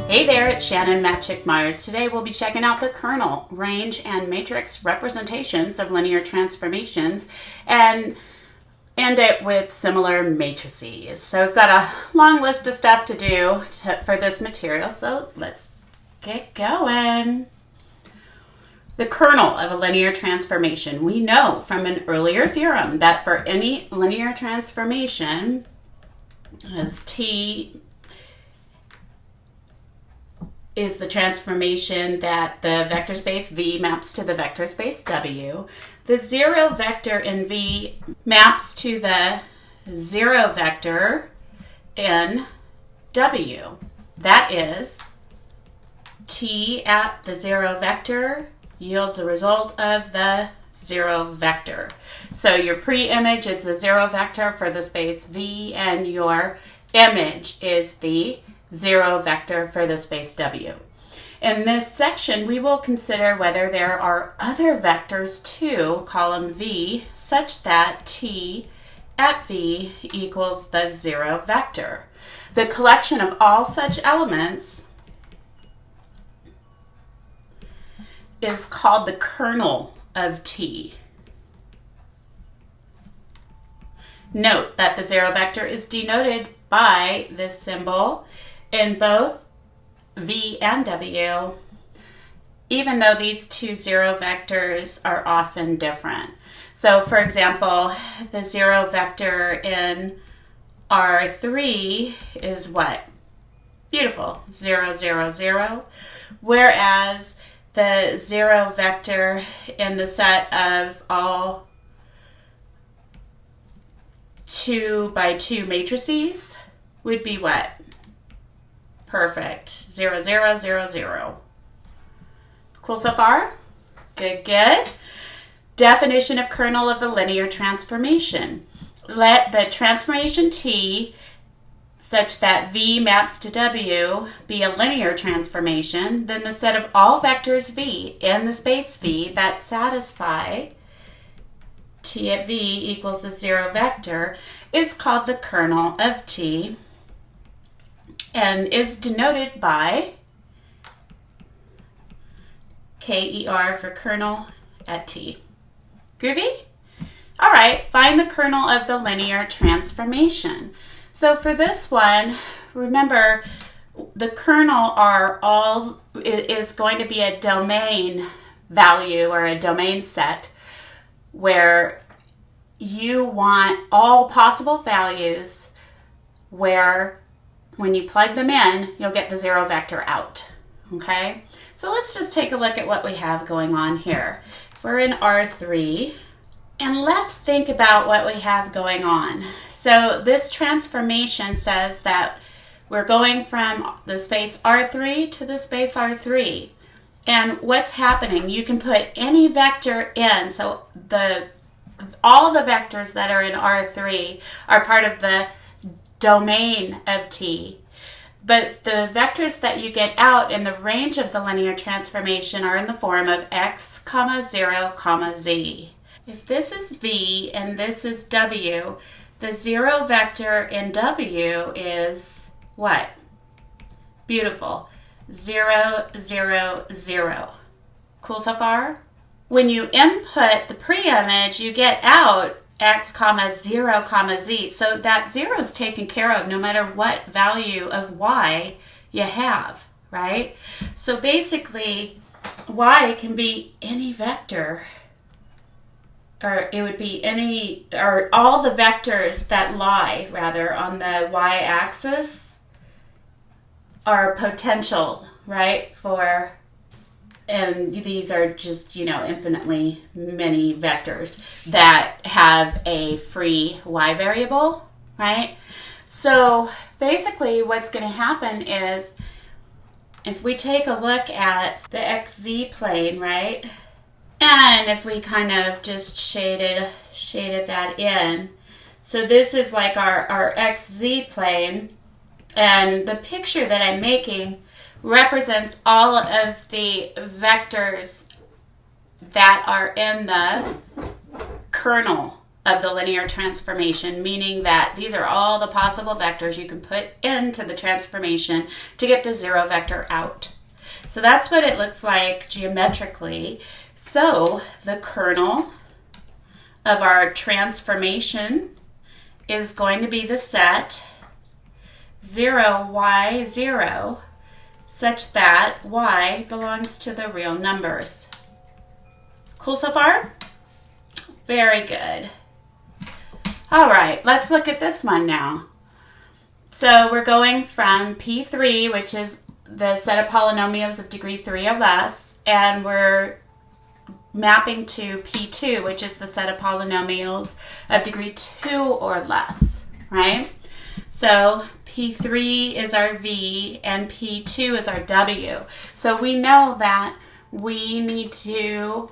Hey there, it's Shannon Myers. Today we'll be checking out the kernel, range, and matrix representations of linear transformations and end it with similar matrices. So we've got a long list of stuff to do for this material, so let's get going. The kernel of a linear transformation. We know from an earlier theorem that for any linear transformation, as T is the transformation that the vector space V maps to the vector space W. The zero vector in V maps to the zero vector in W. That is, T at the zero vector yields a result of the zero vector. So your pre-image is the zero vector for the space V, and your image is the zero vector for the space W. In this section, we will consider whether there are other vectors to column V such that T at V equals the zero vector. The collection of all such elements is called the kernel of T. Note that the zero vector is denoted by this symbol in both V and W, even though these two zero vectors are often different. So for example, the zero vector in R3 is what? Beautiful, 0, 0, 0. Whereas the zero vector in the set of all 2 by 2 matrices would be what? Perfect. 0, 0, 0, 0. Cool so far? Good, good. Definition of kernel of the linear transformation. Let the transformation T such that V maps to W be a linear transformation, then the set of all vectors V in the space V that satisfy T at V equals the zero vector is called the kernel of T and is denoted by KER for kernel at T. Groovy? All right, find the kernel of the linear transformation. So for this one, remember the kernel is going to be a domain value or a domain set where you want all possible values where when you plug them in, you'll get the zero vector out, okay? So let's just take a look at what we have going on here. We're in R3, and let's think about what we have going on. So this transformation says that we're going from the space R3 to the space R3. And what's happening, you can put any vector in. So all the vectors that are in R3 are part of the domain of T. But the vectors that you get out in the range of the linear transformation are in the form of x, 0, z. If this is V and this is W, the zero vector in W is what? Beautiful. 0, 0, 0. Cool so far? When you input the pre-image, you get out x, 0, z. So that 0 is taken care of no matter what value of y you have, right? So basically, y can be any vector, or it would be any, or all the vectors that lie, rather, on the y-axis are potential, right, for, and these are just, infinitely many vectors that have a free y variable, right? So basically what's going to happen is if we take a look at the xz plane, right, and if we kind of just shaded that in, so this is like our xz plane, and the picture that I'm making represents all of the vectors that are in the kernel of the linear transformation, meaning that these are all the possible vectors you can put into the transformation to get the zero vector out. So that's what it looks like geometrically. So the kernel of our transformation is going to be the set 0, y, 0, such that y belongs to the real numbers. Cool so far? Very good. All right, let's look at this one now. So we're going from P3, which is the set of polynomials of degree 3 or less, and we're mapping to P2, which is the set of polynomials of degree 2 or less, right? So P3 is our V and P2 is our W. So we know that we need to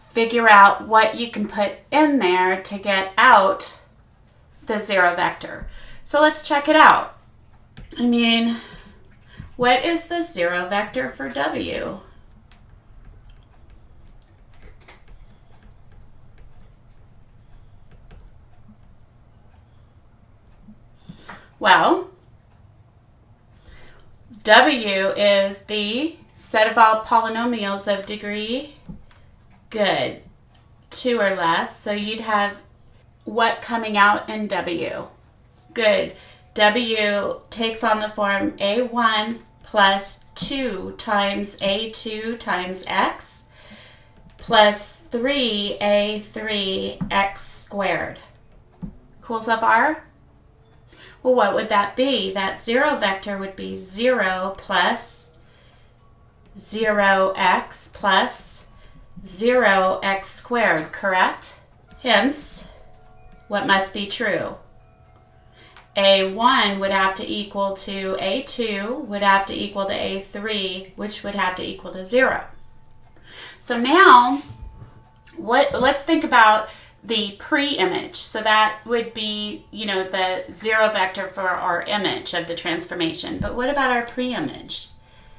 figure out what you can put in there to get out the zero vector. So let's check it out. I mean, what is the zero vector for W? Well, W is the set of all polynomials of degree 2 or less. So you'd have what coming out in W? Good. W takes on the form A1 plus 2 times A2 times x plus 3A3x squared. Cool so far? Well, what would that be? That zero vector would be 0 plus 0x plus 0x squared, correct? Hence, what must be true? A1 would have to equal to A2, would have to equal to A3, which would have to equal to 0. So now, let's think about the pre-image. So that would be, the zero vector for our image of the transformation. But what about our pre-image?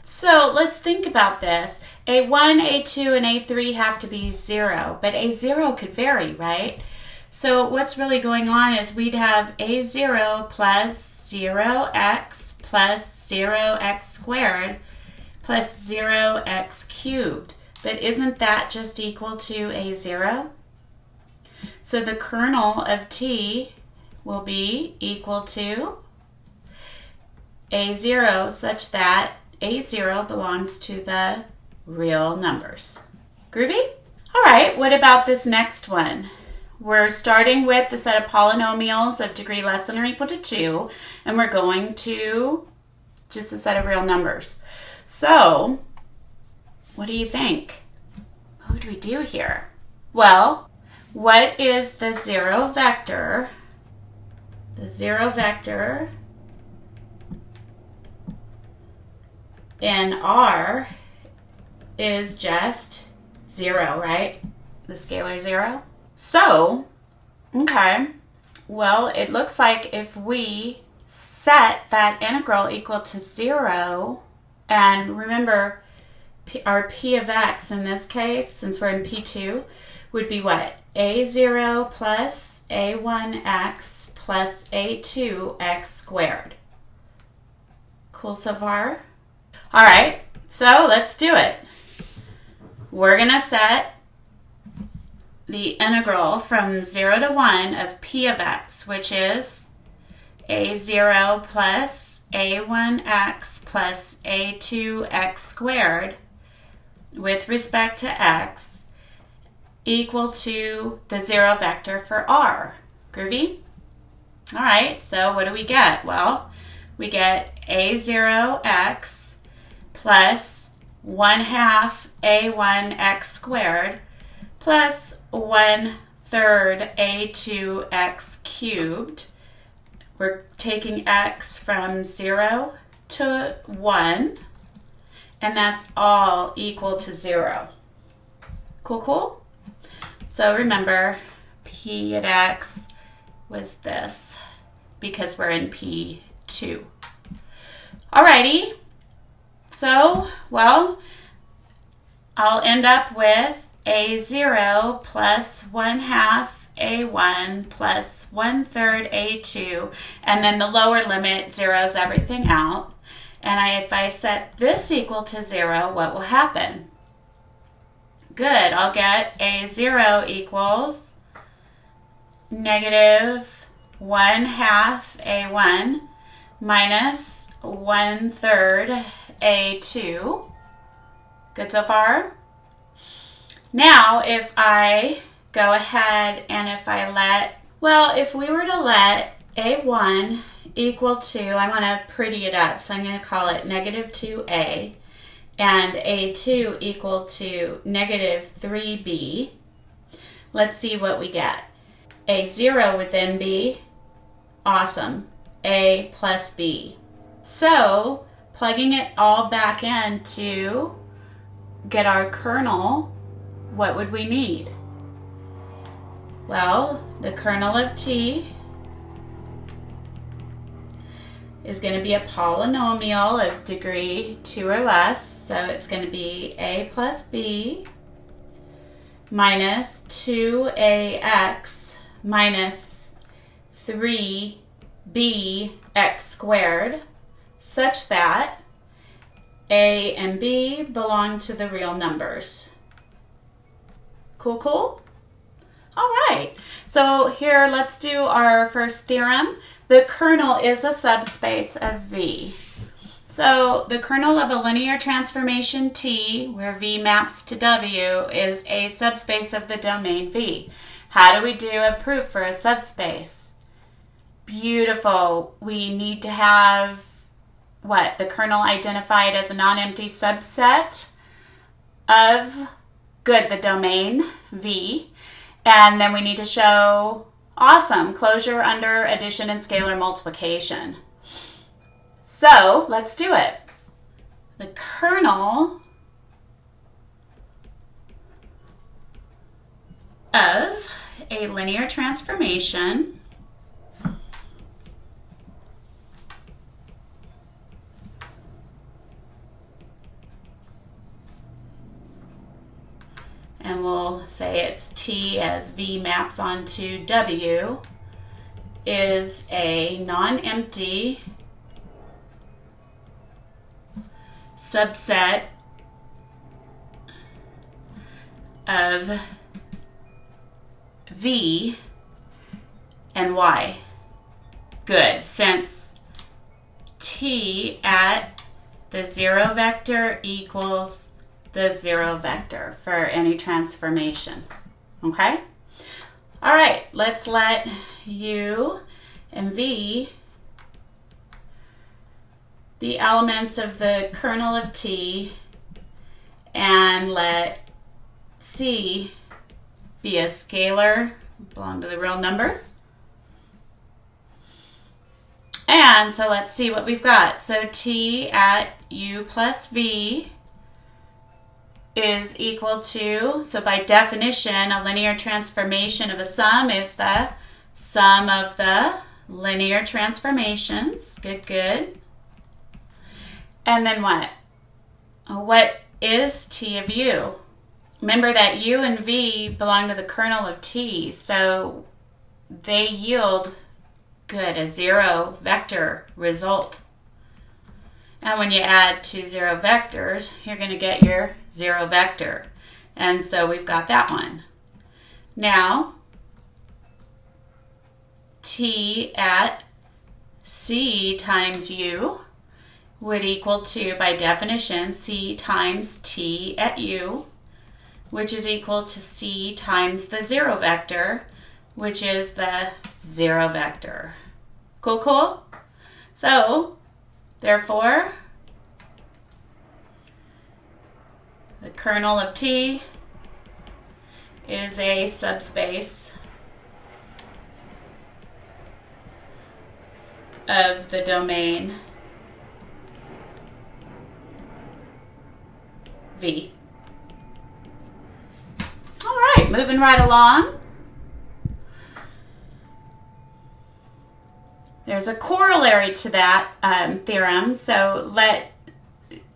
So let's think about this. A1, A2, and A3 have to be 0, but A0 could vary, right? So what's really going on is we'd have A0 plus 0x plus 0x squared plus 0x cubed. But isn't that just equal to A0? So the kernel of T will be equal to A0 such that A0 belongs to the real numbers. Groovy? All right, what about this next one? We're starting with the set of polynomials of degree less than or equal to 2, and we're going to just the set of real numbers. So, what do you think? What would we do here? Well, what is the zero vector? The zero vector in R is just 0, right? The scalar 0. So, okay, well, it looks like if we set that integral equal to 0, and remember, our p of x in this case, since we're in P2, would be what? A0 plus A1x plus A2x squared. Cool so far? All right, so let's do it. We're going to set the integral from 0 to 1 of p of x, which is A0 plus A1x plus A2x squared with respect to x equal to the zero vector for R. Groovy? All right, so what do we get? Well, we get A0x plus 1/2 A1x squared plus 1/3 A2x cubed. We're taking x from 0 to 1, and that's all equal to 0. Cool, cool? So remember, p at x was this, because we're in P2. Alrighty, so, well, I'll end up with A0 plus 1/2 A1 plus 1/3 A2, and then the lower limit zeroes everything out. And if I set this equal to 0, what will happen? Good, I'll get A0 equals negative 1/2 A1 minus 1/3 A2. Good so far? Now, if I go ahead and if we were to let A1 equal to, I want to pretty it up, so I'm going to call it negative 2A, and A2 equal to negative 3B, let's see what we get. A0 would then be, awesome, A plus B. So, plugging it all back in to get our kernel, what would we need? Well, the kernel of T is going to be a polynomial of degree 2 or less, so it's going to be A plus B minus 2AX minus 3BX squared, such that A and B belong to the real numbers. Cool, cool? All right, so here let's do our first theorem. The kernel is a subspace of V. So the kernel of a linear transformation T, where V maps to W, is a subspace of the domain V. How do we do a proof for a subspace? Beautiful. We need to have what? The kernel identified as a non-empty subset of, good, the domain V. And then we need to show, awesome, closure under addition and scalar multiplication. So let's do it. The kernel of a linear transformation and we'll say it's T as V maps onto W, is a non-empty subset of V and Y. Good, since T at the 0 vector equals the 0 vector for any transformation. Okay? All right, let's let U and V be elements of the kernel of T, and let C be a scalar, belong to the real numbers. And so let's see what we've got. So T at U plus V is equal to, so by definition, a linear transformation of a sum is the sum of the linear transformations. Good, good. And then what? What is T of U? Remember that U and V belong to the kernel of T, so they yield, good, a 0 vector result. And when you add two 0 vectors, you're going to get your 0 vector. And so we've got that one. Now, T at C times U would equal to, by definition, C times T at U, which is equal to C times the 0 vector, which is the 0 vector. Cool, cool? So, therefore, the kernel of T is a subspace of the domain V. All right, moving right along. There's a corollary to that theorem, so let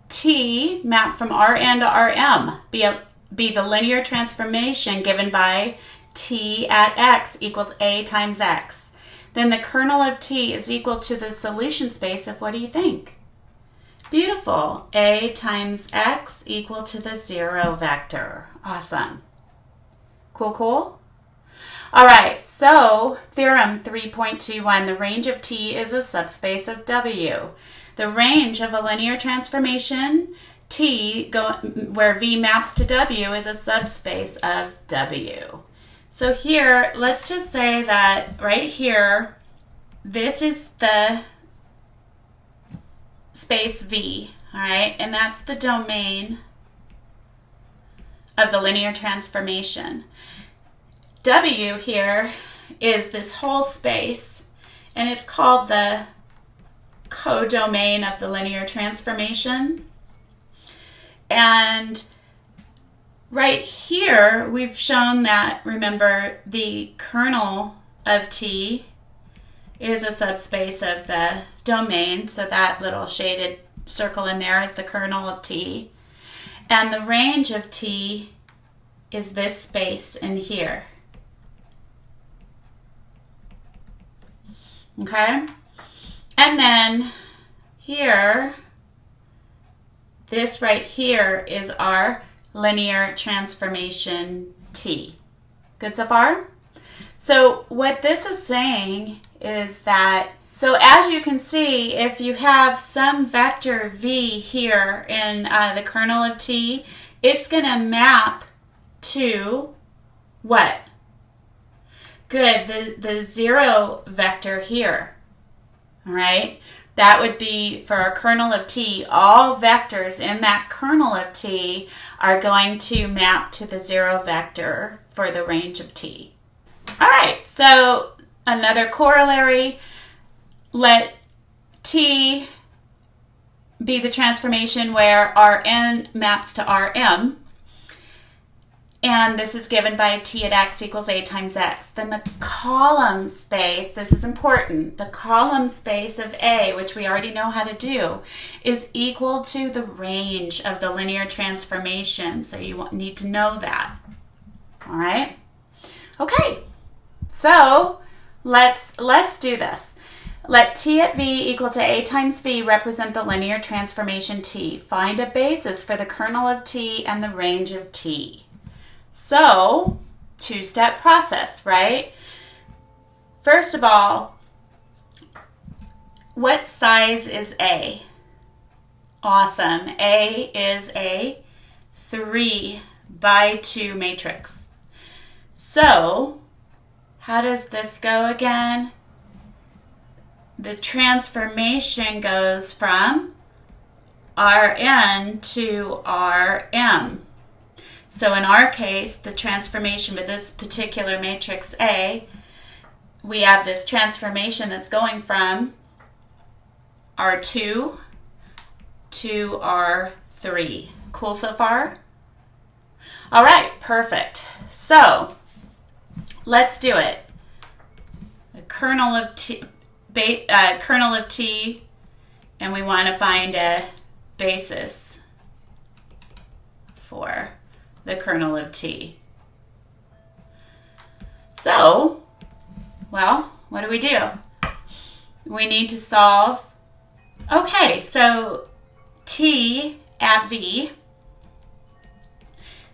T map from Rn to Rm be the linear transformation given by t at x equals a times x, then the kernel of t is equal to the solution space of, what do you think? Beautiful. A times x equal to the 0 vector. Awesome. Cool, cool? All right, so Theorem 3.21, the range of T is a subspace of W. The range of a linear transformation T, where V maps to W, is a subspace of W. So here, let's just say that right here, this is the space V, all right? And that's the domain of the linear transformation. W here is this whole space, and it's called the codomain of the linear transformation. And right here, we've shown that, remember, the kernel of T is a subspace of the domain, so that little shaded circle in there is the kernel of T. And the range of T is this space in here. Okay? And then here, this right here is our linear transformation T. Good so far? So what this is saying is that, so as you can see, if you have some vector V here in the kernel of T, it's going to map to what? Good, the 0 vector here. All right? That would be, for our kernel of T, all vectors in that kernel of T are going to map to the 0 vector for the range of T. All right, so another corollary, let T be the transformation where Rn maps to Rm, and this is given by T at x equals a times x. Then the column space, this is important, the column space of A, which we already know how to do, is equal to the range of the linear transformation. So you need to know that. All right? Okay, so let's do this. Let T at V equal to A times V represent the linear transformation T. Find a basis for the kernel of T and the range of T. So, two-step process, right? First of all, what size is A? Awesome. A is a 3 by 2 matrix. So, how does this go again? The transformation goes from Rn to Rm. So in our case, the transformation with this particular matrix A, we have this transformation that's going from R2 to R3. Cool so far? All right, perfect. So let's do it. The kernel of T, and we want to find a basis for the kernel of T. So, well, what do? We need to solve. Okay, so T at V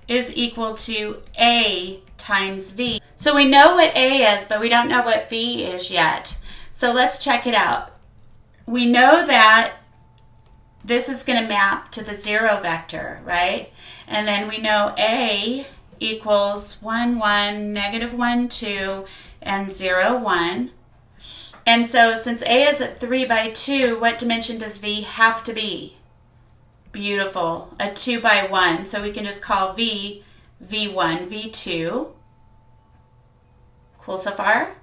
is equal to A times V. So we know what A is, but we don't know what V is yet. So let's check it out. We know that this is going to map to the 0 vector, right? And then we know A equals 1, 1, negative 1, 2, and 0, 1. And so since A is at 3 by 2, what dimension does V have to be? Beautiful, a 2 by 1. So we can just call V V1, V2. Cool so far?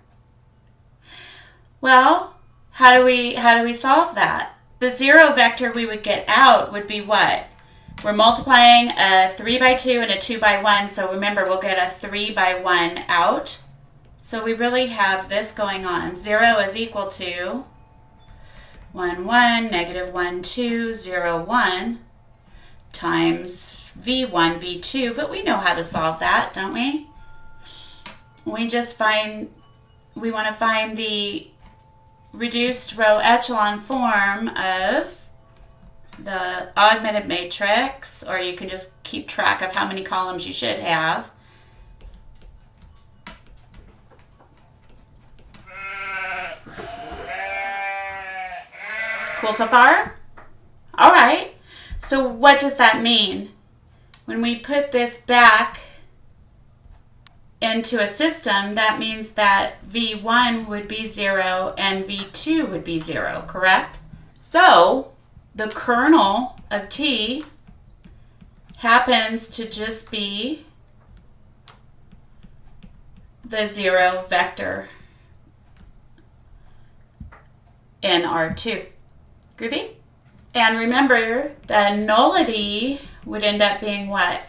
Well, how do we solve that? The 0 vector we would get out would be what? We're multiplying a 3 by 2 and a 2 by 1, so remember we'll get a 3 by 1 out. So we really have this going on. 0 is equal to 1, 1, negative 1, 2, 0, 1 times V1, V2, but we know how to solve that, don't we? we want to find the reduced row echelon form of the augmented matrix, or you can just keep track of how many columns you should have. Cool so far? All right. So what does that mean? When we put this back into a system, that means that V1 would be 0 and V2 would be 0, correct? So the kernel of T happens to just be the 0 vector in R2. Groovy? And remember, the nullity would end up being what?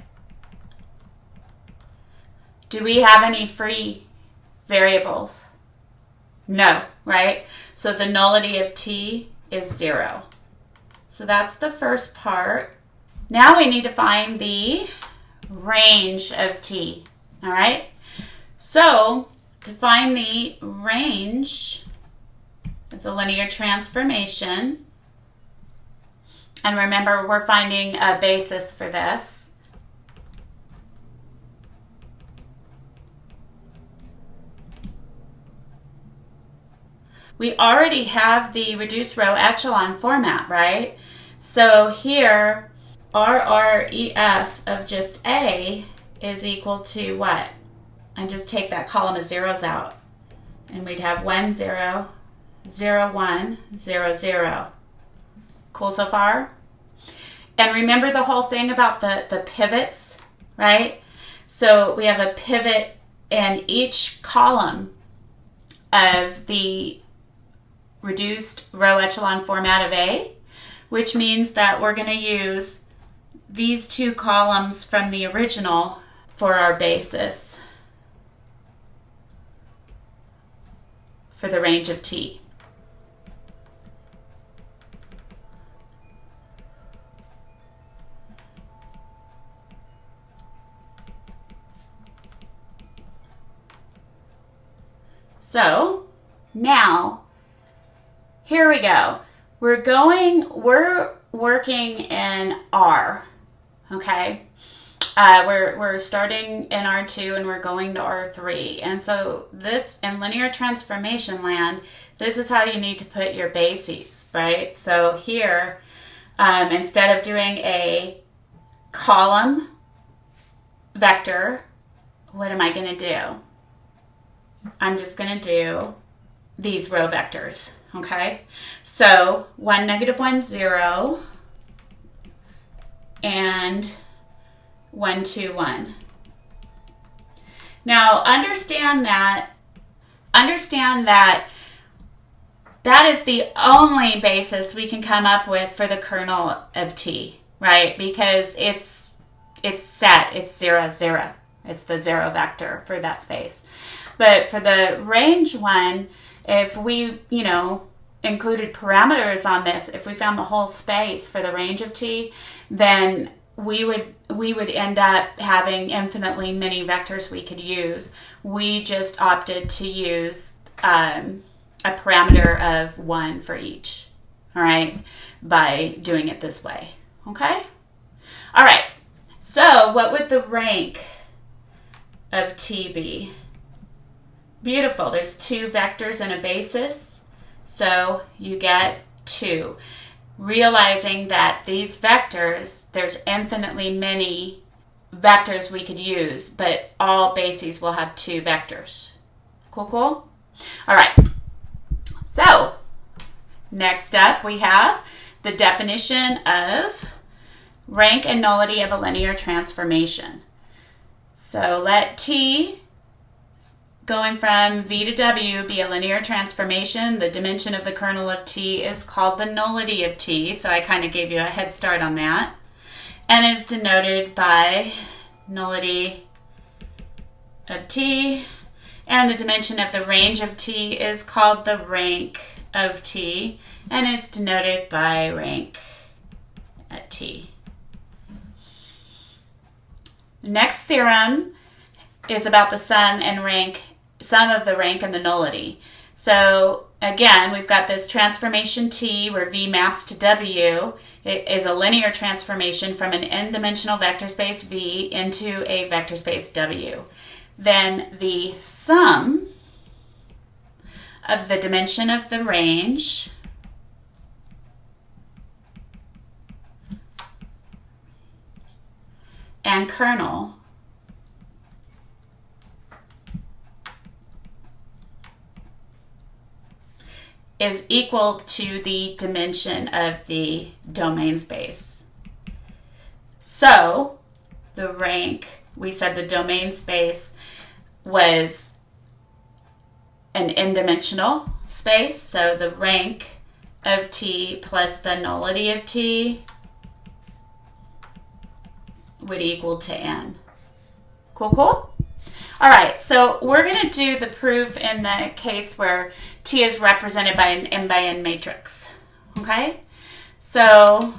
Do we have any free variables? No, right? So the nullity of T is 0. So that's the first part. Now we need to find the range of T, all right? So to find the range of the linear transformation, and remember we're finding a basis for this. We already have the reduced row echelon format, right? So here, RREF of just A is equal to what? And just take that column of zeros out. And we'd have 1, 0, 0, 1, 0, 0. Cool so far? And remember the whole thing about the pivots, right? So we have a pivot in each column of the reduced row echelon format of A, which means that we're going to use these two columns from the original for our basis for the range of T. So now, here we go. We're working in R, okay? We're starting in R2 and we're going to R3. And so this, in linear transformation land, this is how you need to put your bases, right? So here, instead of doing a column vector, what am I going to do? I'm just going to do these row vectors, okay? So 1, -1, 0, and 1, 2, 1. Now understand that that is the only basis we can come up with for the kernel of T, right? Because it's set, it's 0, 0. It's the 0 vector for that space. But for the range one, if we, included parameters on this, if we found the whole space for the range of T, then we would end up having infinitely many vectors we could use. We just opted to use a parameter of 1 for each, all right, by doing it this way, okay? All right, so what would the rank of T be? Beautiful. There's 2 vectors and a basis, so you get 2. Realizing that these vectors, there's infinitely many vectors we could use, but all bases will have 2 vectors. Cool, cool? All right. So next up, we have the definition of rank and nullity of a linear transformation. So let T going from V to W be a linear transformation. The dimension of the kernel of T is called the nullity of T, so I kind of gave you a head start on that, and is denoted by nullity of T, and the dimension of the range of T is called the rank of T, and is denoted by rank at T. The next theorem is about the sum of the rank and the nullity. So again, we've got this transformation T where V maps to W. It is a linear transformation from an n-dimensional vector space V into a vector space W. Then the sum of the dimension of the range and kernel is equal to the dimension of the domain space. So the rank, we said the domain space was an n-dimensional space, so the rank of T plus the nullity of T would equal to n. Cool, cool? All right, so we're going to do the proof in the case where T is represented by an n by n matrix. Okay? So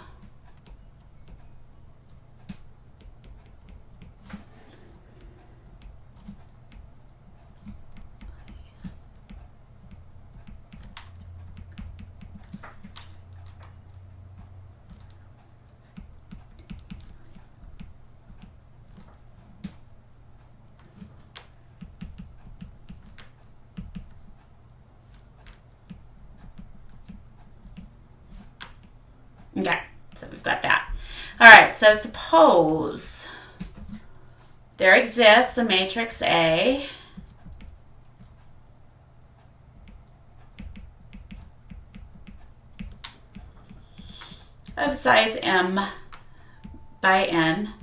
okay, so we've got that. All right, so suppose there exists a matrix A of size m by n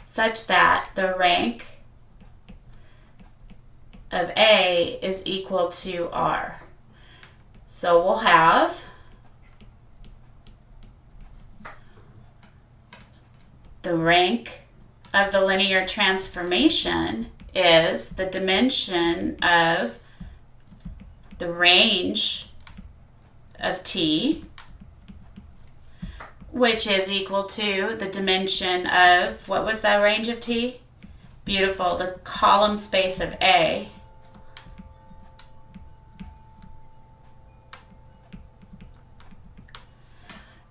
such that the rank of A is equal to R. So we'll have the rank of the linear transformation is the dimension of the range of T, which is equal to the dimension of, what was that range of T? Beautiful, the column space of A.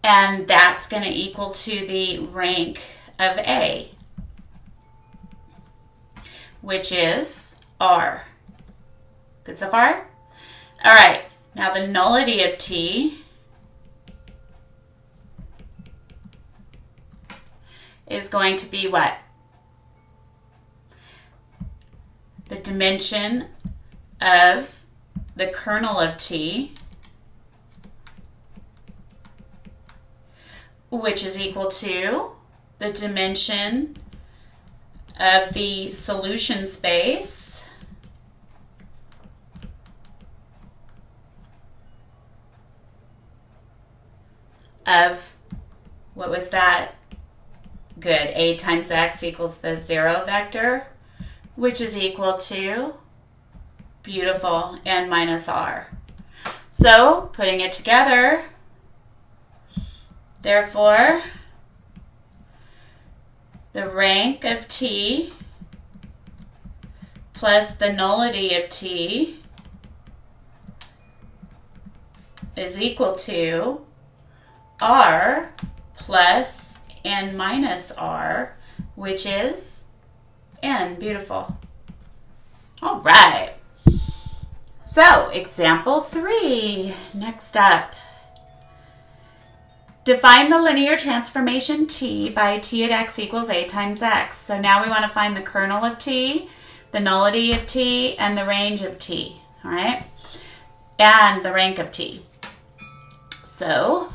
And that's going to equal to the rank of A, which is R. Good so far? All right, now the nullity of T is going to be what? The dimension of the kernel of T, which is equal to the dimension of the solution space of, what was that? Good, A times X equals the 0 vector, which is equal to, beautiful, n minus R. So, putting it together, therefore, the rank of T plus the nullity of T is equal to R plus n minus R, which is n. Beautiful. All right. So, example 3. Next up. Define the linear transformation T by T at X equals A times X. So now we want to find the kernel of T, the nullity of T, and the range of T. All right? And the rank of T. So,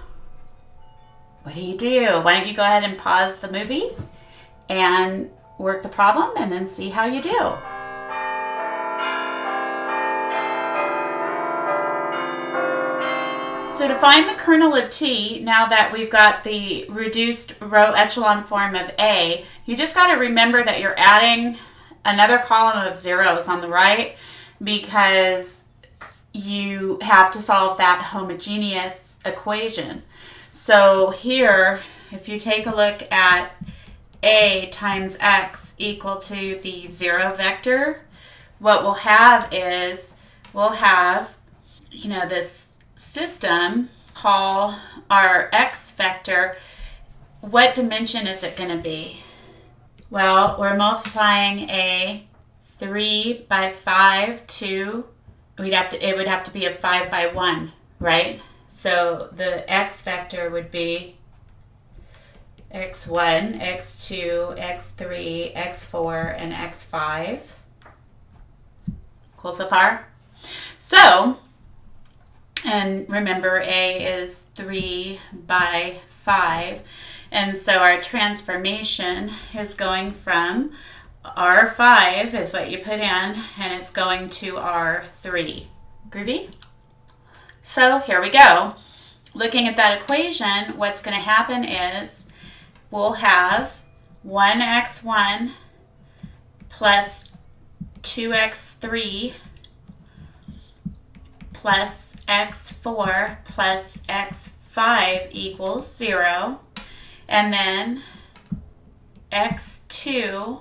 what do? Why don't you go ahead and pause the movie and work the problem and then see how you do. So to find the kernel of T, now that we've got the reduced row echelon form of A, you just got to remember that you're adding another column of zeros on the right because you have to solve that homogeneous equation. So here, if you take a look at a times x equal to the 0 vector, what we'll have is we'll have, this system, call our x vector. What dimension is it going to be? Well, we're multiplying a 3 by 5 to, it would have to be a 5 by 1, right? So the x vector would be x1, x2, x3, x4, and x5. Cool so far? So, and remember a is 3 by 5. And so our transformation is going from R5 is what you put in, and it's going to R3. Groovy? So here we go. Looking at that equation, what's going to happen is we'll have 1x1 plus 2x3 plus x4 plus x5 equals 0. And then x2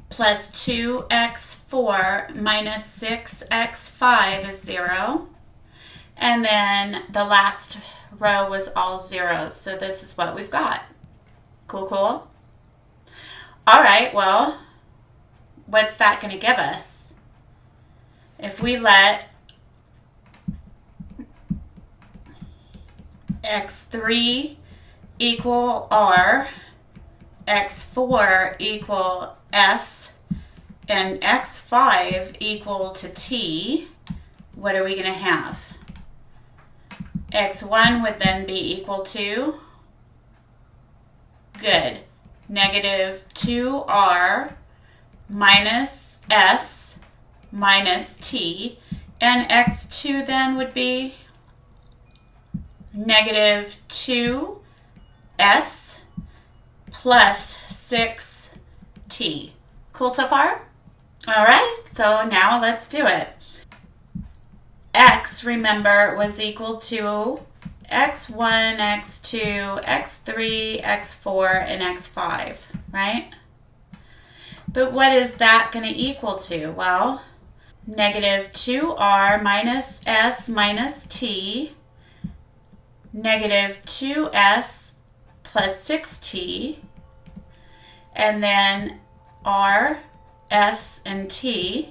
plus 2x4 minus 6x5 is 0. And then the last row was all zeros. So this is what we've got. Cool, cool. All right, well, what's that going to give us? If we let x3 equal r, x4 equal s, and x5 equal to t, what are we going to have? x1 would then be equal to, good, negative 2r minus s minus t, and x2 then would be negative 2s plus 6t. Cool so far? All right, so now let's do it. X, remember, was equal to x1, x2, x3, x4, and x5, right? But what is that going to equal to? Well, negative 2r minus s minus t, negative 2s plus 6t, and then r, s, and t.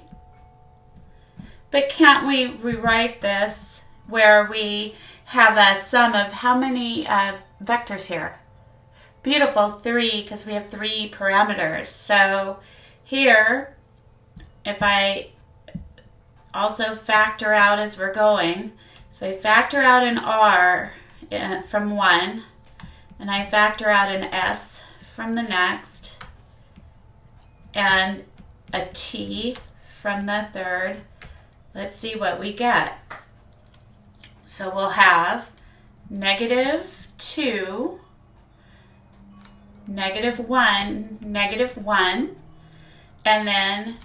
But can't we rewrite this where we have a sum of how many vectors here? Beautiful, 3, because we have 3 parameters. So here, if I also factor out as we're going, if I factor out an r from 1, and I factor out an s from the next, and a t from the third, let's see what we get. So we'll have negative 2, negative 1, negative 1, and then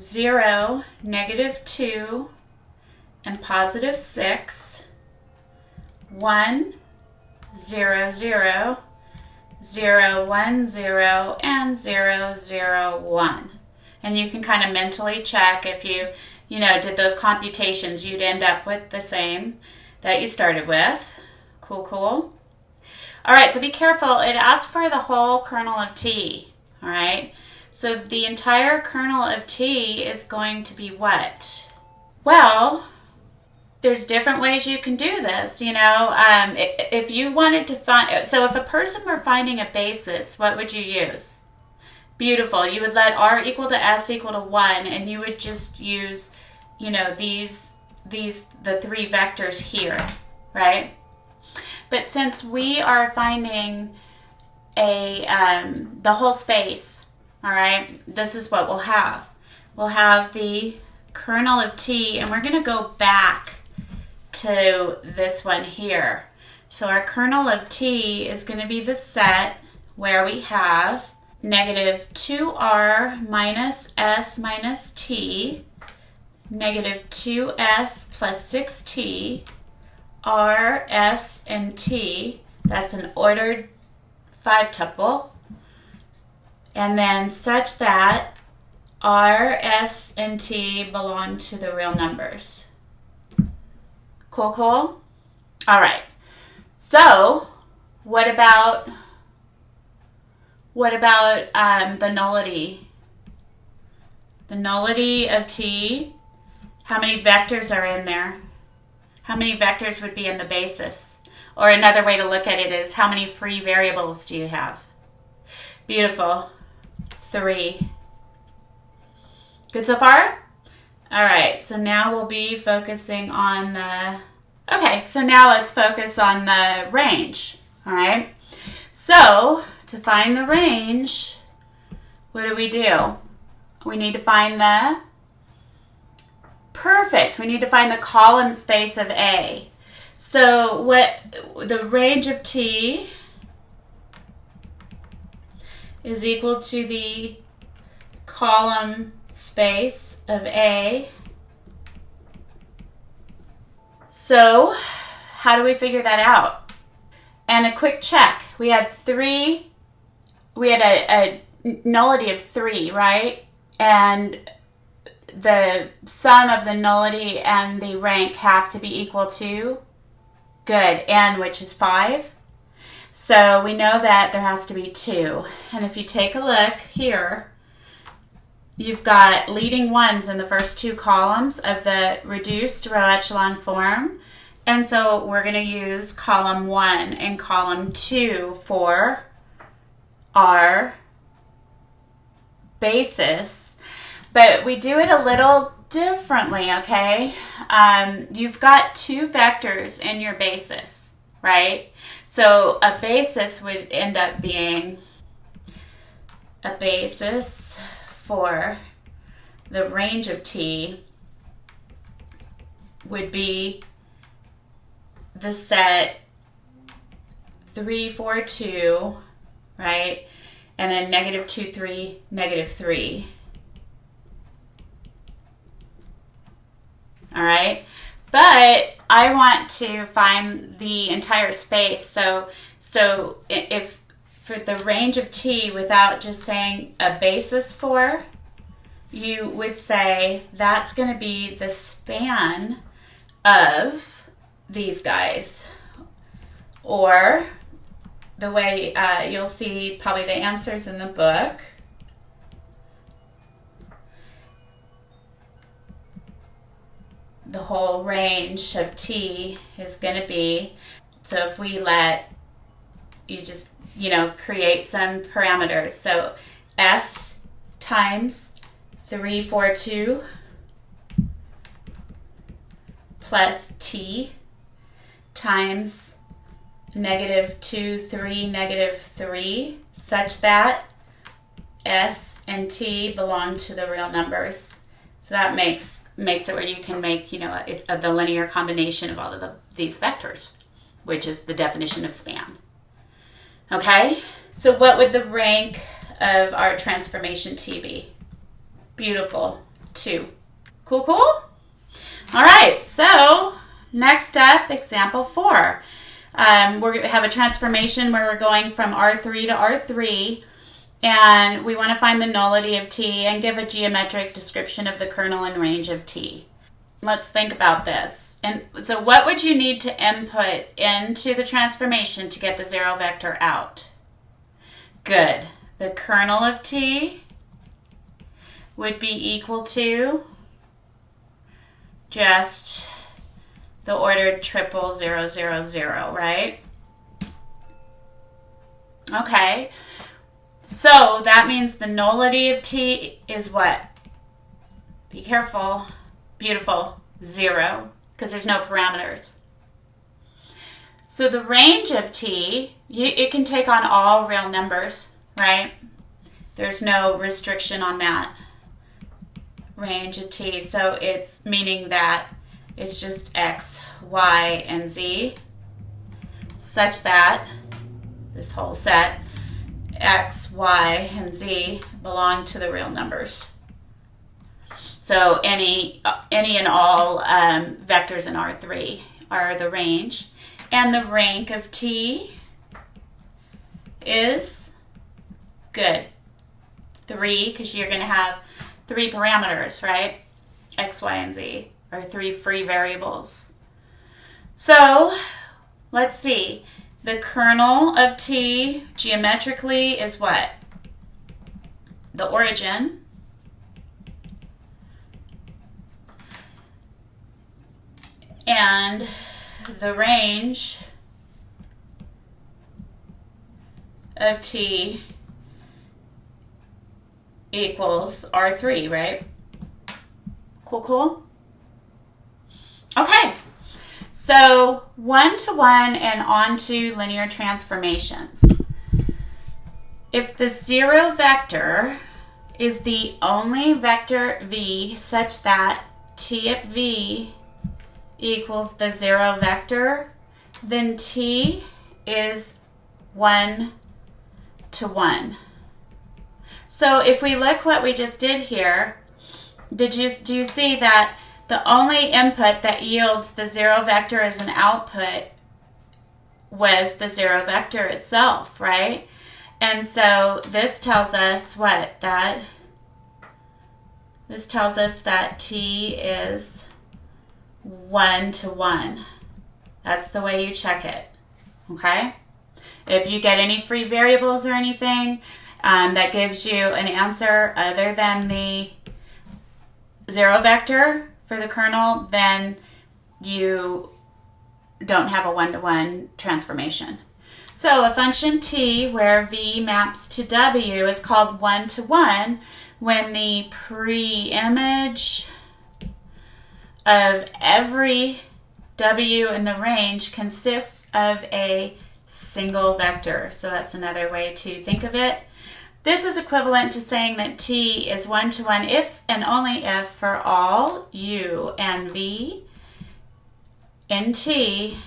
0, negative 2, and positive 6, 1, 0, 0, 0, 1, 0, and 0, 0, 1. And you can kind of mentally check if you did those computations, you'd end up with the same that you started with. Cool, cool. All right, so be careful. It asks for the whole kernel of T, all right? So the entire kernel of T is going to be what? Well, there's different ways you can do this, If you wanted to find, so if a person were finding a basis, what would you use? Beautiful. You would let r equal to s equal to 1, and you would just use, the 3 vectors here, right? But since we are finding the whole space, all right, this is what we'll have. We'll have the kernel of T, and we're going to go back to this one here. So our kernel of T is going to be the set where we have negative 2r minus s minus t, negative 2s plus 6t, r, s, and t, That's an ordered 5-tuple. And then such that R, S, and T belong to the real numbers. Cool, cool? All right. So what about the nullity? The nullity of T, how many vectors are in there? How many vectors would be in the basis? Or another way to look at it is, how many free variables do you have? Beautiful. 3. Good so far? All right, so now we'll be focusing on so now let's focus on the range. All right, so to find the range, what do? We need to find we need to find the column space of A. So what the range of T is equal to the column space of A. So how do we figure that out? And a quick check. We had a nullity of 3, right? And the sum of the nullity and the rank have to be equal to, good, n, which is 5. So we know that there has to be 2. And if you take a look here, you've got leading ones in the first 2 columns of the reduced row echelon form. And so we're going to use column 1 and column 2 for our basis. But we do it a little differently, okay? You've got 2 vectors in your basis, right? So a basis would end up being a basis for the range of T would be the set 3, 4, 2, right? And then negative 2, 3, negative 3. All right, but I want to find the entire space. So if for the range of T, without just saying a basis for, you would say that's going to be the span of these guys. Or the way you'll see probably the answers in the book. The whole range of T is going to be, so if we let you just, create some parameters. So S times 3, 4, 2 plus T times negative 2, 3, negative 3, such that S and T belong to the real numbers. So that makes it where you can make, it's the linear combination of all of these vectors, which is the definition of span. Okay, so what would the rank of our transformation T be? Beautiful, 2. Cool, cool? All right, so next up, example 4. We have a transformation where we're going from R3 to R3. And we want to find the nullity of T and give a geometric description of the kernel and range of T. Let's think about this. And so what would you need to input into the transformation to get the 0 vector out? Good. The kernel of T would be equal to just the ordered triple 0, 0, 0, right? Okay. So that means the nullity of T is what? Be careful. Beautiful. 0, because there's no parameters. So the range of T, it can take on all real numbers, right? There's no restriction on that range of T. So it's meaning that it's just X, Y, and Z, such that this whole set X, Y, and Z belong to the real numbers. So any and all vectors in R3 are the range. And the rank of T is good. 3, because you're going to have 3 parameters, right? X, Y, and Z, or 3 free variables. So let's see. The kernel of T geometrically is what? The origin. And the range of T equals R3, right? Cool? Okay. So 1-to-1 and onto linear transformations. If the 0 vector is the only vector V such that T at V equals the 0 vector, then T is 1-to-1. So if we look what we just did here, do you see that the only input that yields the 0 vector as an output was the 0 vector itself, right? And so this tells us what? This tells us that T is 1-to-1. That's the way you check it, okay? If you get any free variables or anything that gives you an answer other than the 0 vector for the kernel, then you don't have a 1-to-1 transformation. So a function T where V maps to W is called 1-to-1 when the pre-image of every W in the range consists of a single vector. So that's another way to think of it. This is equivalent to saying that T is 1-to-1 if and only if for all U and V in T,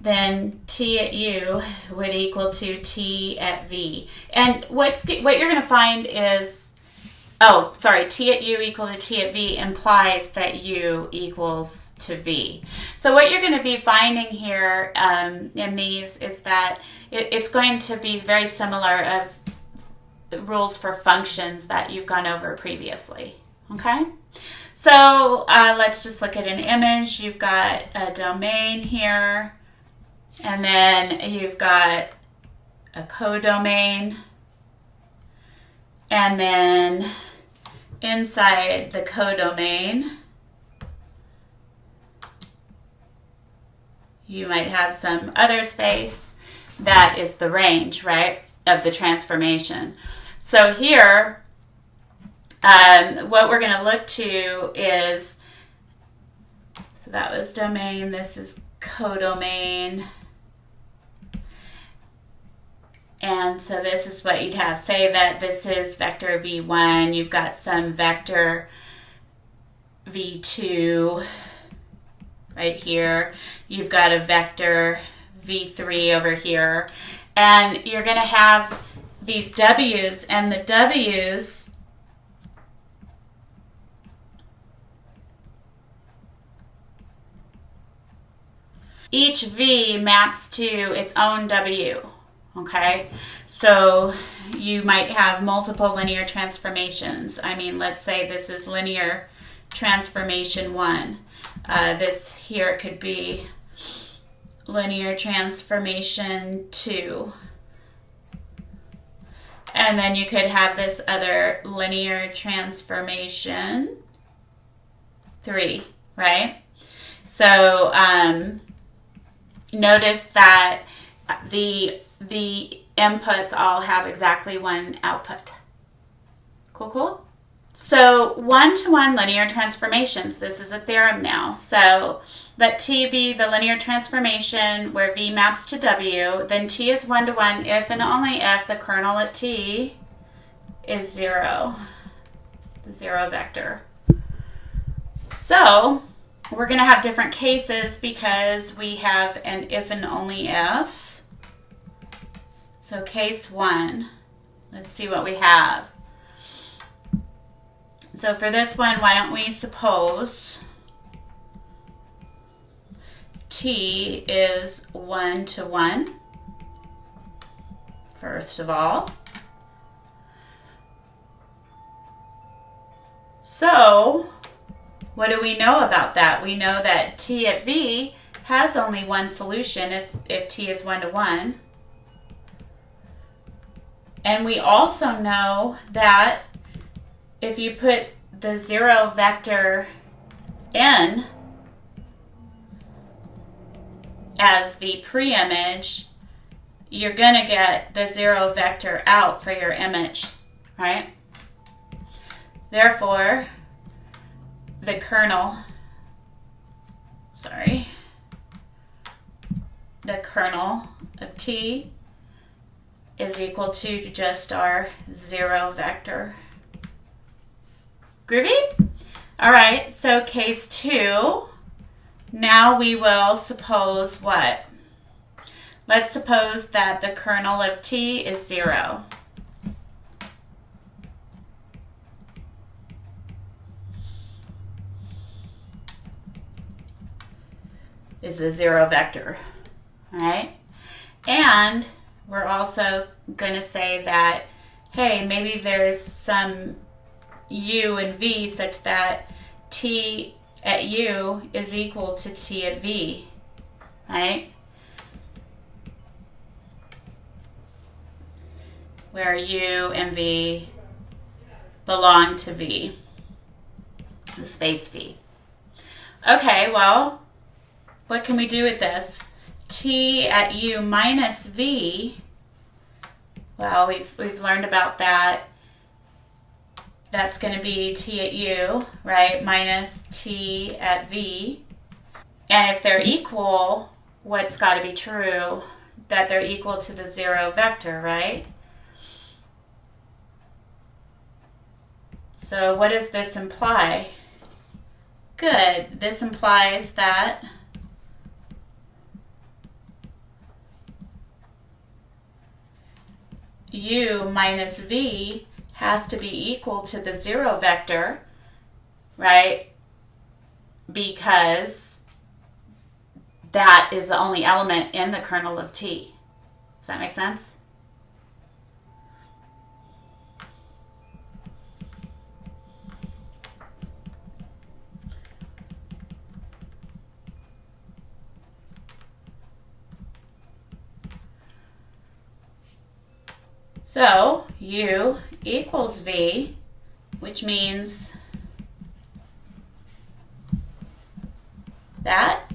then T at U would equal to T at V. And what you're going to find is, T at U equal to T at V implies that U equals to V. So what you're going to be finding here in these is that it's going to be very similar of rules for functions that you've gone over previously, okay? So let's just look at an image. You've got a domain here, and then you've got a codomain, and then inside the codomain, you might have some other space. That is the range, right, of the transformation. So here, what we're going to look to is, so that was domain, this is codomain. And so this is what you'd have. Say that this is vector V1. You've got some vector V2 right here. You've got a vector V3 over here. And you're going to have these W's, and the W's each V maps to its own W. Okay, so you might have multiple linear transformations. I mean, let's say this is linear transformation 1. This here could be linear transformation 2. And then you could have this other linear transformation 3, right? So notice that the inputs all have exactly one output. Cool? So 1-to-1 linear transformations. This is a theorem now. So let T be the linear transformation where V maps to W. Then T is 1-to-1 if and only if the kernel at T is 0. The 0 vector. So we're going to have different cases because we have an if and only if. So case 1, let's see what we have. So for this one, why don't we suppose T is 1-to-1 first of all. So, what do we know about that? We know that T at V has only one solution if T is 1 to 1. And we also know that if you put the 0 vector n as the preimage, you're going to get the 0 vector out for your image, right? Therefore, the kernel of T is equal to just our 0 vector. Groovy? All right, so case 2. Now we will suppose what? Let's suppose that the kernel of T is 0. Is the 0 vector, all right? And we're also going to say that, hey, maybe there's some u and v such that T at u is equal to T at v, right? Where u and v belong to v, the space v. Okay, well, what can we do with this? T at u minus v, well, we've learned about that. That's going to be T at u, right, minus T at v. And if they're equal, what's got to be true? That they're equal to the 0 vector, right? So what does this imply? Good. This implies that u minus v has to be equal to the 0 vector, right? Because that is the only element in the kernel of T. Does that make sense? So u equals v, which means that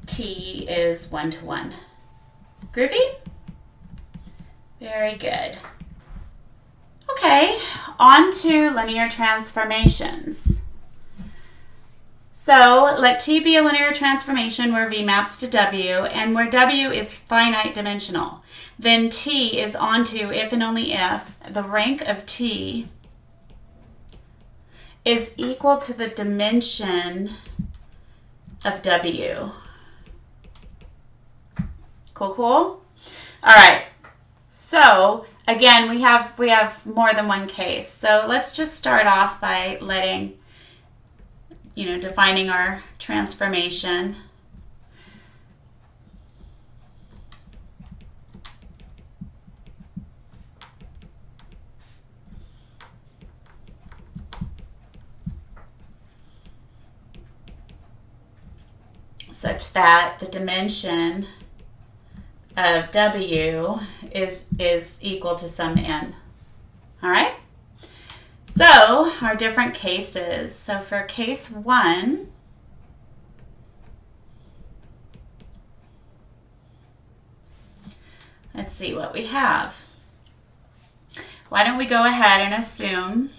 T is 1 to 1. Groovy? Very good. Okay, on to linear transformations. So let T be a linear transformation where V maps to W and where W is finite dimensional. Then T is onto, if and only if, the rank of T is equal to the dimension of W. Cool, cool? All right. So again, we have more than one case. So let's just start off by defining our transformation. Such that the dimension of W is equal to some n. All right? So, our different cases. So, for case 1, let's see what we have. Why don't we go ahead and assume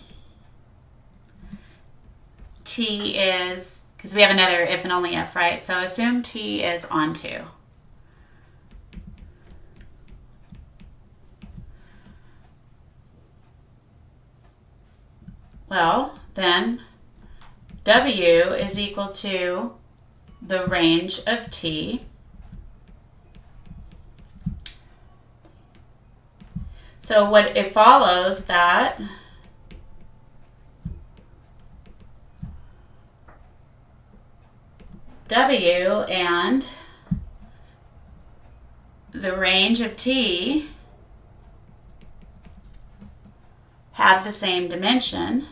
T is, because we have another if and only if, right? So, assume T is onto. Well, then W is equal to the range of T. So what it follows that W and the range of T have the same dimension,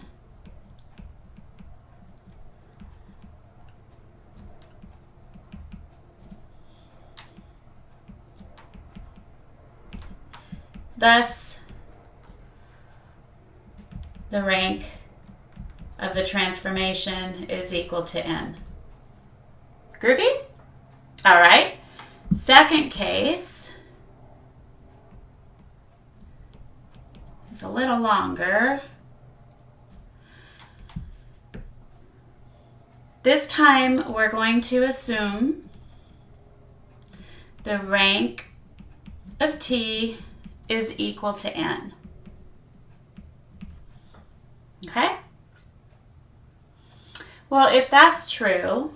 thus the rank of the transformation is equal to n. Groovy? All right. Second case is a little longer. This time we're going to assume the rank of T is equal to n. Okay? Well, if that's true,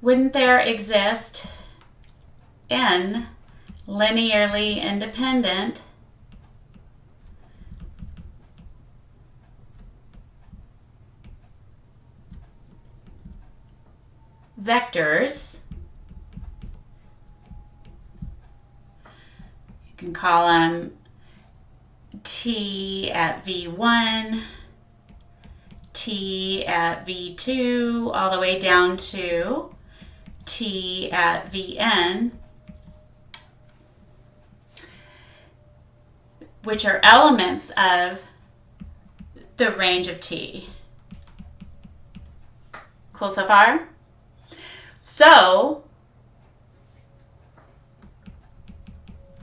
wouldn't there exist n linearly independent vectors? You can call them T at V1, T at V2, all the way down to T at Vn, which are elements of the range of T. Cool so far? So,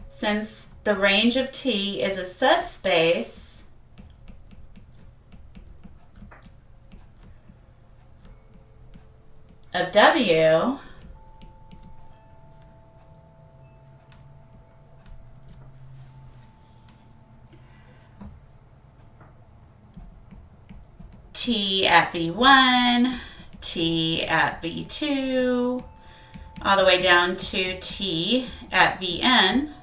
since the range of T is a subspace, of W, T at V1, T at V2, all the way down to T at Vn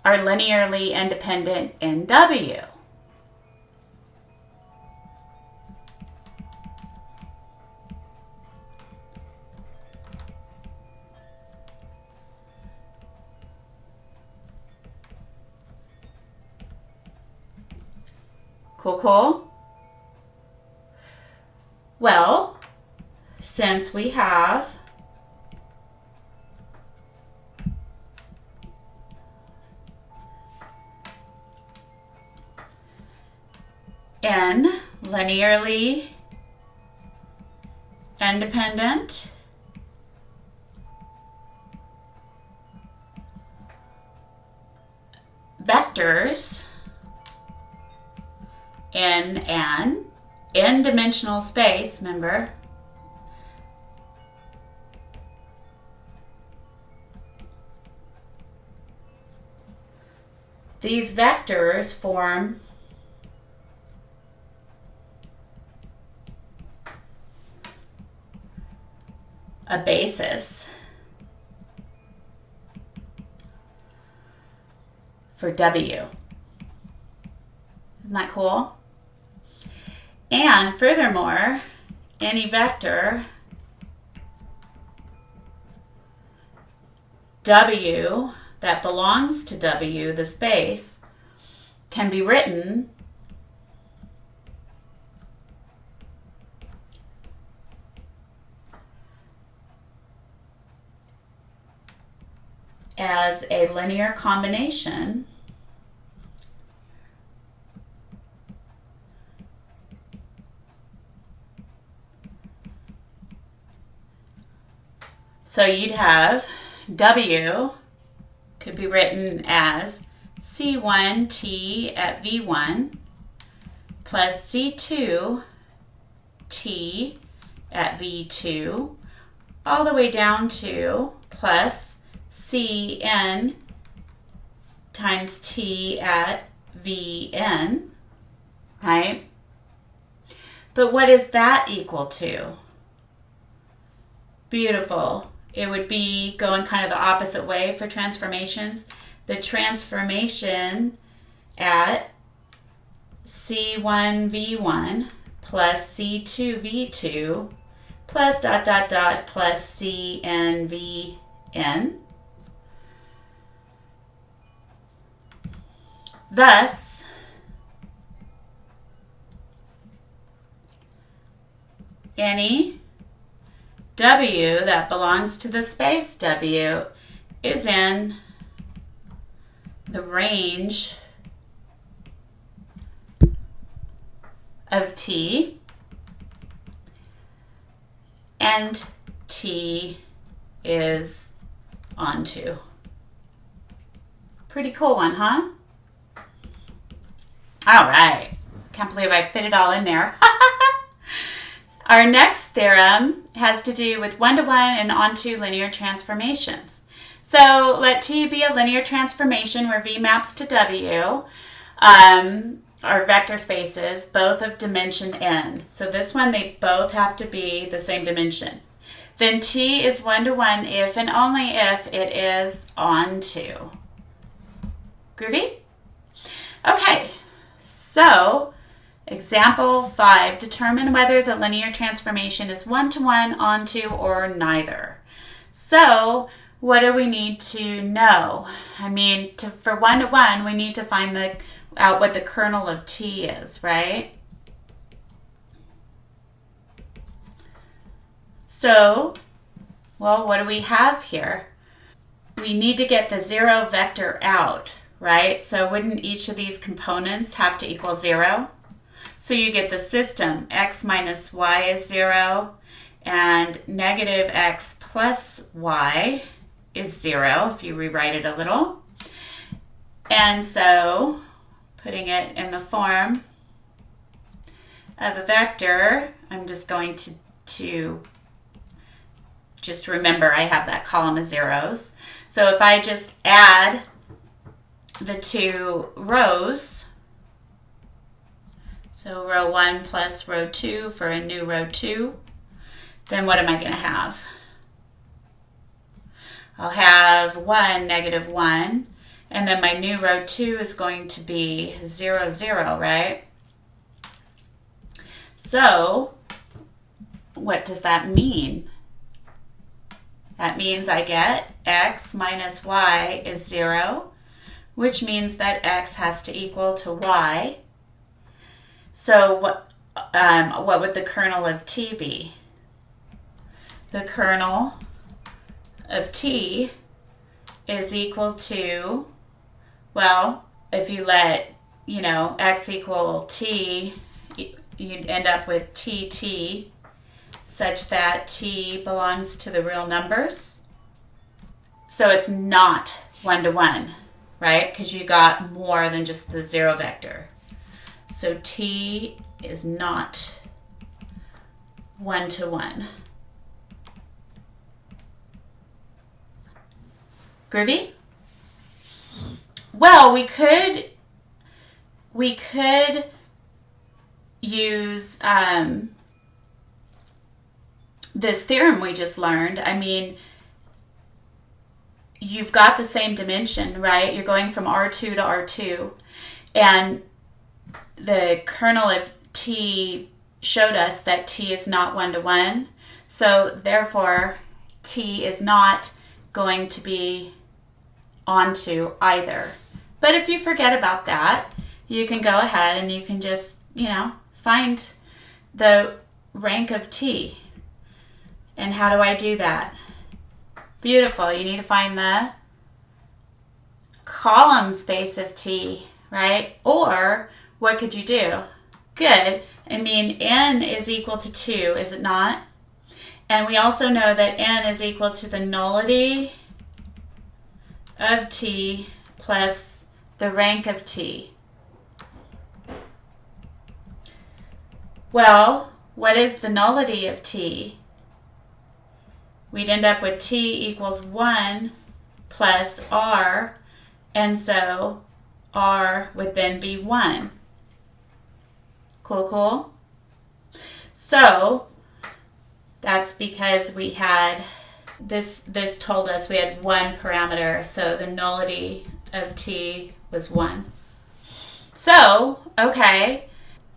are linearly independent in W. Cool, cool? Well, since we have n linearly independent vectors in an n-dimensional space, remember, these vectors form a basis for W. Isn't that cool? And furthermore, any vector W that belongs to W, the space, can be written as a linear combination so you'd have W could be written as C1T at V1 plus C2T at V2 all the way down to plus Cn times T at Vn, right? But what is that equal to? Beautiful. It would be going kind of the opposite way for transformations. The transformation at C1V1 plus C2V2 plus dot dot dot plus C N V N. Thus, any W that belongs to the space W is in the range of T, and T is onto. Pretty cool one, huh? All right. Can't believe I fit it all in there. Our next theorem has to do with one-to-one and onto linear transformations. So let T be a linear transformation where V maps to W, or vector spaces, both of dimension n. So this one, they both have to be the same dimension. Then T is one-to-one if and only if it is onto. Groovy? Okay, so example 5, determine whether the linear transformation is one-to-one, onto, or neither. So what do we need to know? I mean, for one-to-one, we need to find out what the kernel of T is, right? So, well, what do we have here? We need to get the 0 vector out, right? So wouldn't each of these components have to equal 0? So you get the system, x minus y is 0, and negative x plus y is 0, if you rewrite it a little. And so, putting it in the form of a vector, I'm just going to just remember I have that column of zeros. So if I just add the two rows, so row 1 plus row 2 for a new row 2, then what am I going to have? I'll have 1, negative 1, and then my new row 2 is going to be 0, 0, right? So what does that mean? That means I get x minus y is 0, which means that x has to equal to y. So what would the kernel of T be? The kernel of T is equal to, well, if you let, x equal T, you'd end up with TT, such that T belongs to the real numbers. So it's not one-to-one, right? Because you got more than just the 0 vector. So T is not one-to-one. Groovy? Well, we could use this theorem we just learned. I mean, you've got the same dimension, right? You're going from R2 to R2, and the kernel of T showed us that T is not one-to-one, so therefore T is not going to be onto either. But if you forget about that, you can go ahead and you can just, find the rank of T. And how do I do that? Beautiful. You need to find the column space of T, right? Or what could you do? Good. I mean, n is equal to 2, is it not? And we also know that n is equal to the nullity of T plus the rank of T. Well, what is the nullity of T? We'd end up with T equals 1 plus R, and so R would then be 1. Cool, cool? So that's because we had, this told us we had one parameter, so the nullity of T was 1. So, okay,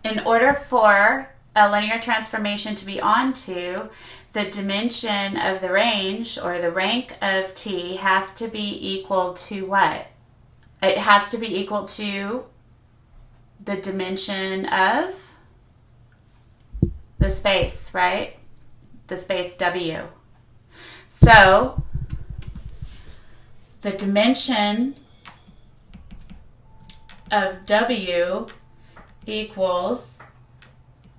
in order for a linear transformation to be onto, the dimension of the range, or the rank of T, has to be equal to what? It has to be equal to the dimension of the space, right? The space W. So the dimension of W equals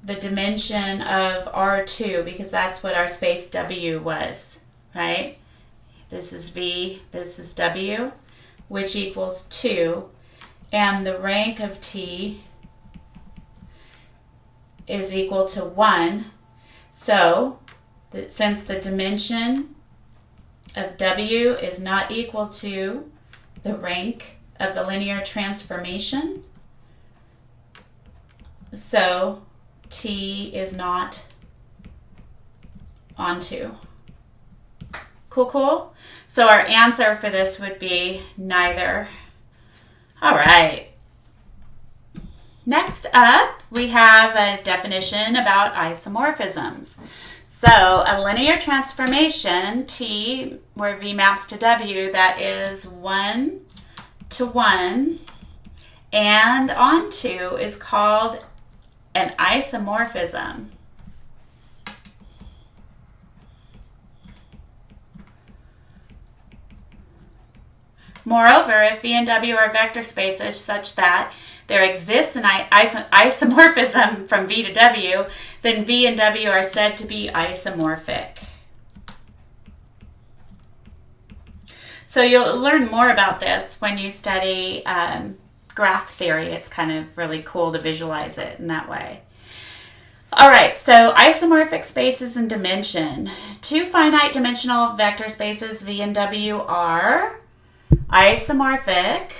the dimension of R2, because that's what our space W was, right? This is V, this is W, which equals 2. And the rank of T is equal to 1. So, since the dimension of W is not equal to the rank of the linear transformation, so T is not onto. Cool? So our answer for this would be neither. All right. Next up, we have a definition about isomorphisms. So a linear transformation, T, where V maps to W, that is 1 to 1 and onto, is called an isomorphism. Moreover, if V and W are vector spaces such that there exists an isomorphism from V to W, then V and W are said to be isomorphic. So you'll learn more about this when you study graph theory. It's kind of really cool to visualize it in that way. All right, so isomorphic spaces and dimension. Two finite dimensional vector spaces, V and W, are isomorphic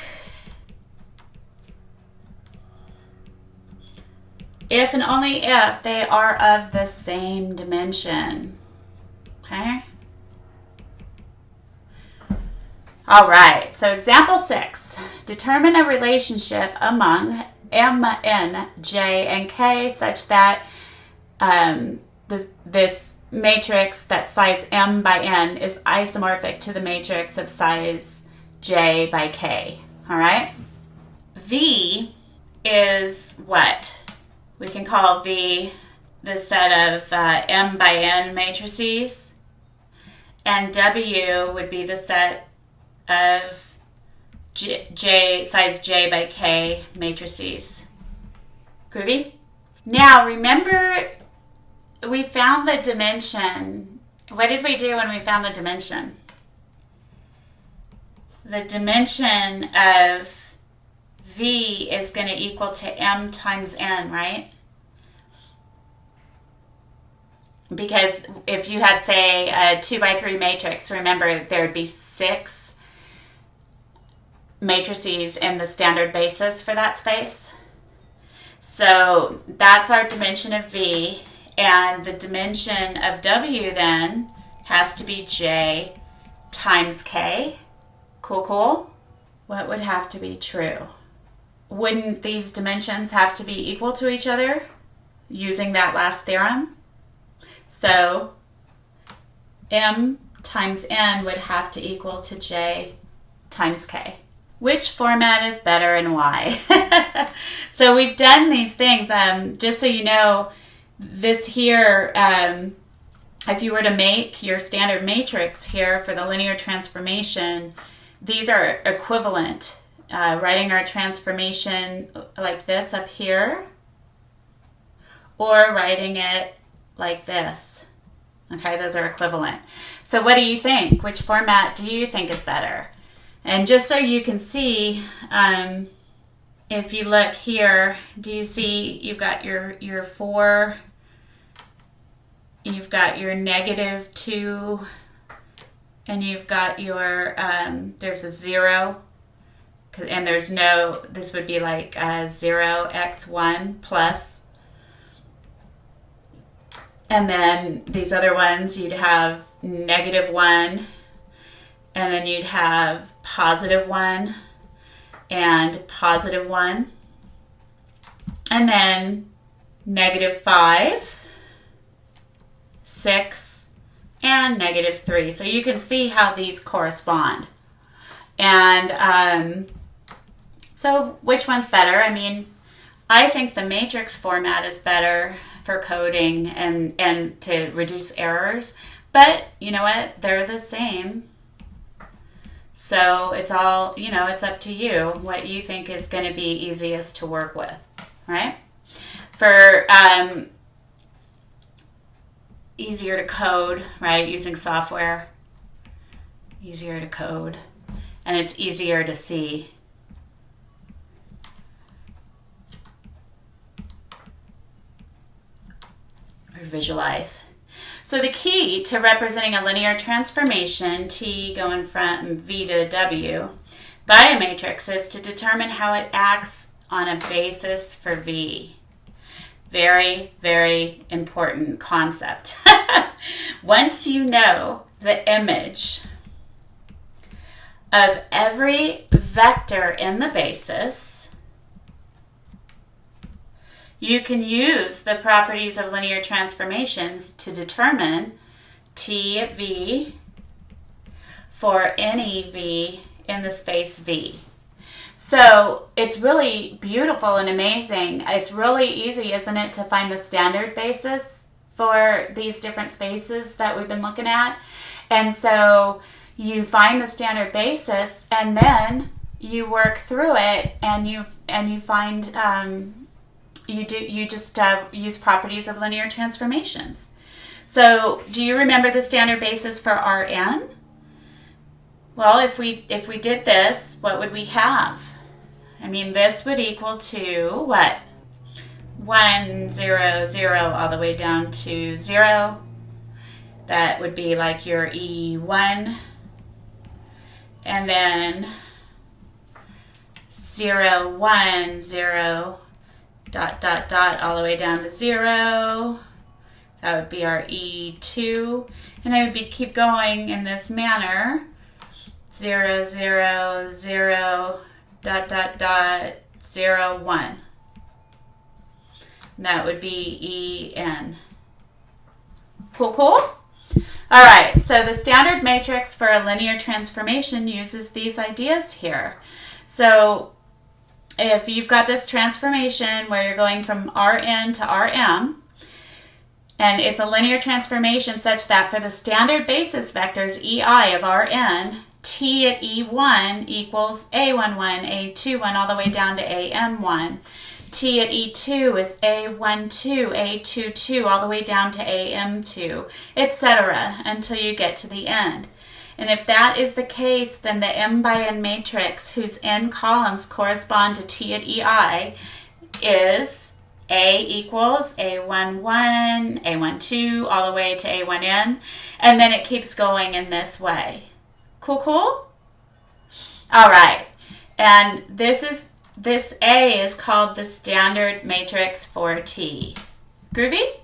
if and only if they are of the same dimension. Okay? All right, so example 6. Determine a relationship among M, N, J, and K such that this matrix that's size M by N is isomorphic to the matrix of size J by K. All right? V is what? We can call V the set of M by N matrices, and W would be the set of J size J by K matrices. Groovy? Now remember, we found the dimension. What did we do when we found the dimension? The dimension of V is going to equal to M times N, right? Because if you had, say, a 2 by 3 matrix, remember there would be 6 matrices in the standard basis for that space. So that's our dimension of V, and the dimension of W then has to be J times K. Cool? What would have to be true? Wouldn't these dimensions have to be equal to each other using that last theorem? So M times N would have to equal to J times K. Which format is better and why? So we've done these things. Just so you know, this here, if you were to make your standard matrix here for the linear transformation, these are equivalent. Writing our transformation like this up here, or writing it like this. Okay, those are equivalent. So what do you think? Which format do you think is better? And just so you can see, if you look here, do you see you've got your 4, you've got your -2, and you've got your, there's a 0, and there's no, this would be like 0x1 plus. And then these other ones, you'd have -1, and then you'd have +1 and +1, and then -5, 6, and -3. So you can see how these correspond. And so which one's better? I mean, I think the matrix format is better for coding and to reduce errors. But you know what? They're the same. So it's all, it's up to you what you think is going to be easiest to work with, right? For easier to code, right, using software, easier to code, and it's easier to see. Or visualize. So the key to representing a linear transformation, T going from V to W, by a matrix is to determine how it acts on a basis for V. Very, very important concept. Once you know the image of every vector in the basis, you can use the properties of linear transformations to determine TV for any V in the space V. So it's really beautiful and amazing. It's really easy, isn't it, to find the standard basis for these different spaces that we've been looking at. And so you find the standard basis and then you work through it and you find you just use properties of linear transformations. So do you remember the standard basis for Rn? Well, if we did this, what would we have? I mean, this would equal to what? 1, 0, 0, all the way down to 0. That would be like your E1. And then 0, 1, 0, dot, dot, dot, all the way down to 0. That would be our E2. And I would keep going in this manner. 0, 0, 0, dot, dot, dot, 0, 1. And that would be En. Cool, cool? All right, so the standard matrix for a linear transformation uses these ideas here. So if you've got this transformation where you're going from Rn to Rm, and it's a linear transformation such that for the standard basis vectors Ei of Rn, T at E1 equals A11, A21, all the way down to AM1. T at E2 is A12, A22, all the way down to AM2, etc., until you get to the end. And if that is the case, then the M by N matrix, whose N columns correspond to T at EI, is A equals A11, A12, all the way to A1N, and then it keeps going in this way. Cool, cool? All right. And this A is called the standard matrix for T. Groovy?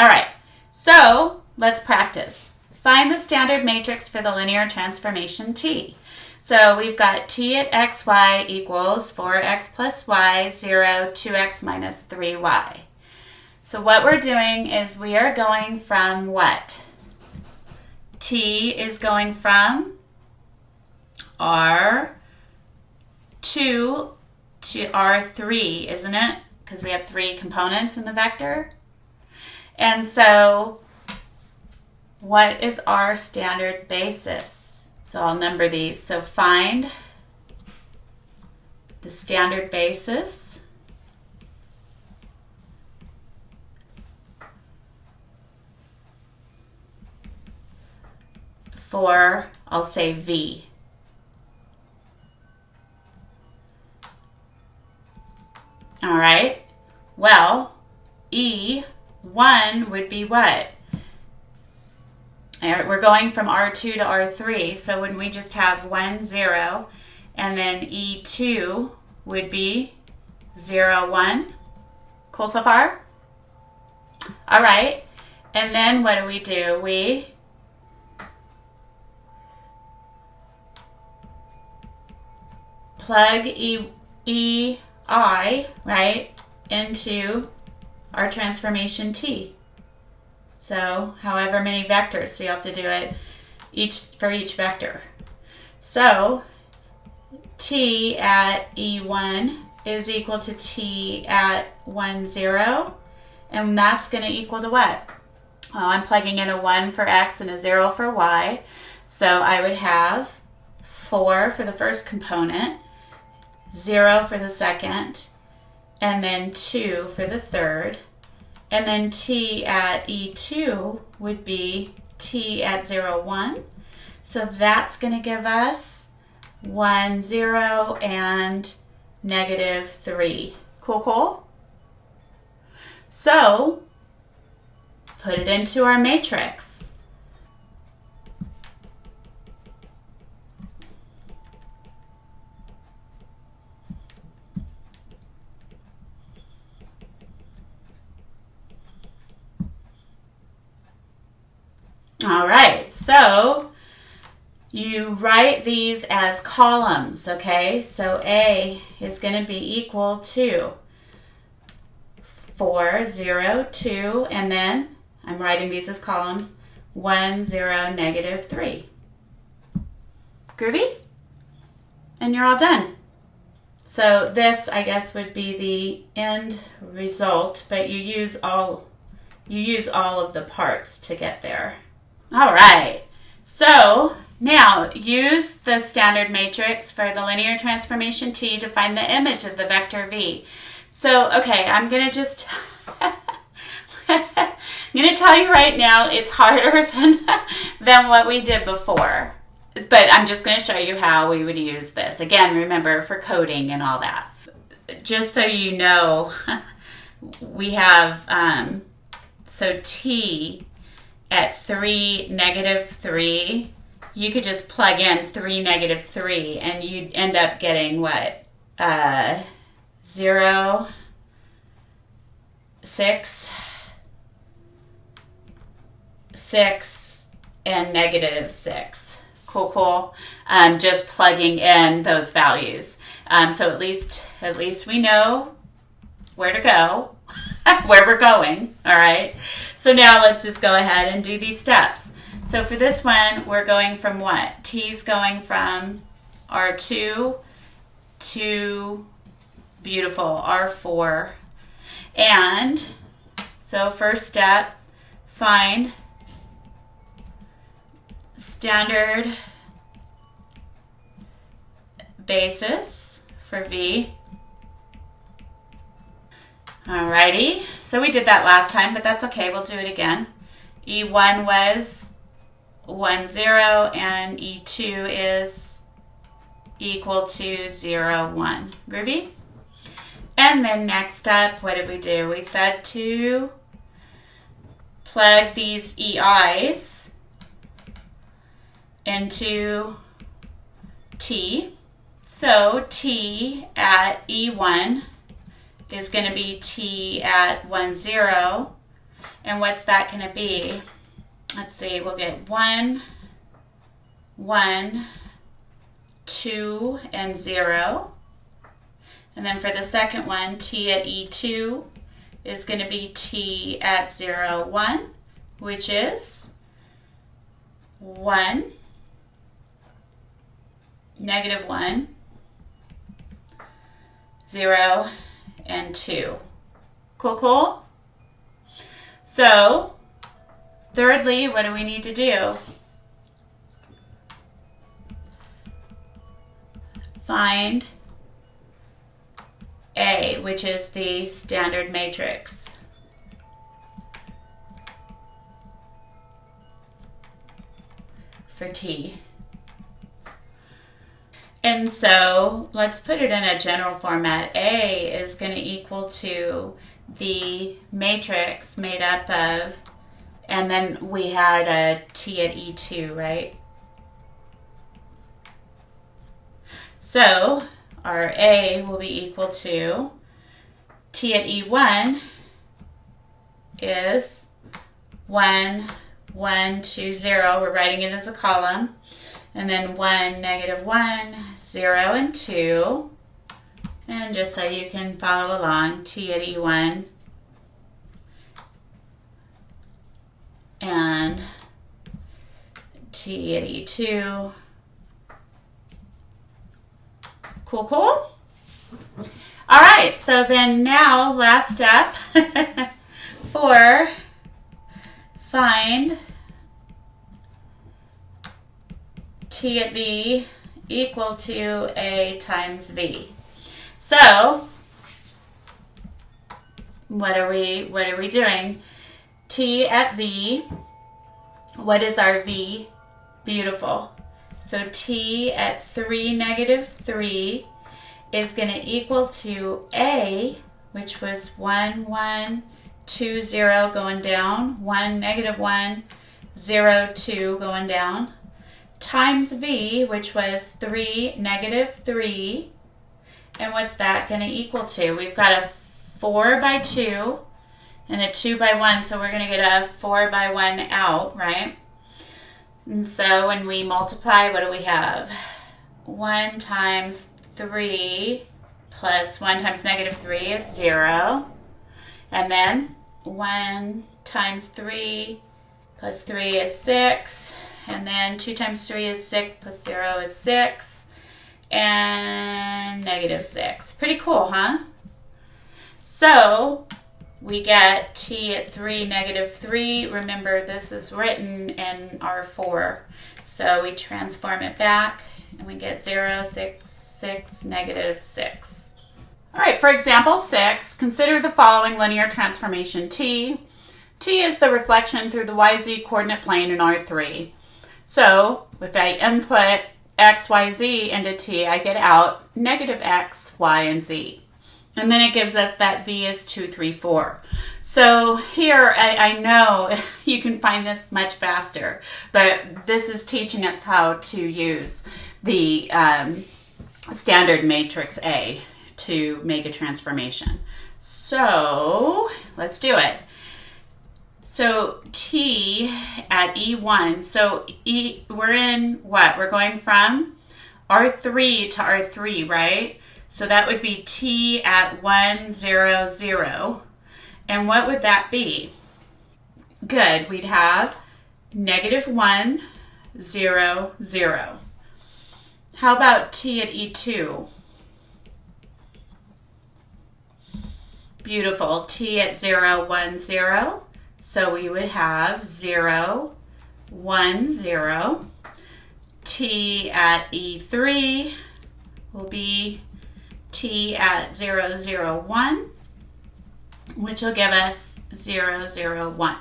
All right. So let's practice. Find the standard matrix for the linear transformation T. So we've got T at xy equals 4x plus y, 0, 2x minus 3y. So what we're doing is we are going from what? T is going from R2 to R3, isn't it? Because we have 3 components in the vector. And so what is our standard basis? So I'll number these. So find the standard basis for, I'll say V. All right. Well, E1 would be what? We're going from R2 to R3, so wouldn't we just have 1, 0, and then E2 would be 0, 1? Cool so far? All right. And then what do? We plug EI, right, into our transformation T. So however many vectors, so you have to do it for each vector. So T at E1 is equal to T at 1, 0. And that's going to equal to what? Well, I'm plugging in a 1 for X and a 0 for Y. So I would have 4 for the first component, 0 for the second, and then 2 for the third. And then T at E2 would be T at 0, 1. So that's going to give us 1, 0, and -3. Cool, cool? So, put it into our matrix. All right, so you write these as columns, okay? So A is going to be equal to 4, 0, 2, and then I'm writing these as columns, 1, 0, -3. Groovy? And you're all done. So this, I guess, would be the end result, but you use all of the parts to get there. All right. So now use the standard matrix for the linear transformation T to find the image of the vector V. So, okay, I'm going to just I'm going to tell you right now it's harder than what we did before. But I'm just going to show you how we would use this. Again, remember, for coding and all that. Just so you know, we have, so T at 3, -3, you could just plug in 3, -3, and you'd end up getting what? 0, 6, 6, and -6. Cool, cool. Just plugging in those values. So at least we know where to go, where we're going. All right. So now let's just go ahead and do these steps. So for this one, we're going from what? T's going from R2 to beautiful R4. And so first step, find standard basis for V. Alrighty, so we did that last time, but that's okay, we'll do it again. E1 was 1, 0, and E2 is equal to 0, 1. Groovy? And then next up, what did we do? We said to plug these EIs into T. So T at E1 is going to be T at 1, 0. And what's that going to be? Let's see, we'll get 1, 1, 2, and 0. And then for the second one, T at E2 is going to be T at 0, 1, which is 1, -1, 0, and 2. Cool, cool? So, thirdly, what do we need to do? Find A, which is the standard matrix. For T. And so let's put it in a general format. A is going to equal to the matrix made up of, and then we had a T at E2, right? So our A will be equal to T at E1 is 1, 1, 2, 0. We're writing it as a column. And then 1, -1, 0, and 2. And just so you can follow along, T at E1 and T at E2. Cool, cool? All right, so then now last step for find T at V equal to A times V. So what are we doing? T at V, what is our V? Beautiful. So T at 3, -3 is going to equal to A, which was 1, 1, 2, 0 going down, 1, -1, 0, 2 going down, times V, which was 3, -3. And what's that going to equal to? We've got a 4 by 2 and a 2 by 1, so we're going to get a 4 by 1 out, right? And so when we multiply, what do we have? 1 times 3 plus 1 times -3 is 0. And then 1 times 3 plus 3 is 6. And then 2 times 3 is 6 plus 0 is 6. And -6. Pretty cool, huh? So we get T at 3, -3. Remember, this is written in R4. So we transform it back and we get 0, 6, 6, -6. All right, for example 6, consider the following linear transformation T. T is the reflection through the YZ coordinate plane in R3. So if I input X, Y, Z into T, I get out -X, Y, and Z. And then it gives us that V is 2, 3, 4. So here, I know you can find this much faster, but this is teaching us how to use the standard matrix A to make a transformation. So let's do it. So T at E1, so we're in what? We're going from R3 to R3, right? So that would be T at 1, 0, 0. And what would that be? Good, we'd have -1, 0, 0. How about T at E2? Beautiful, T at 0, 1, 0. So we would have 0, 1, 0. T at E3 will be T at 0, 0, 1, which will give us 0, 0, 1.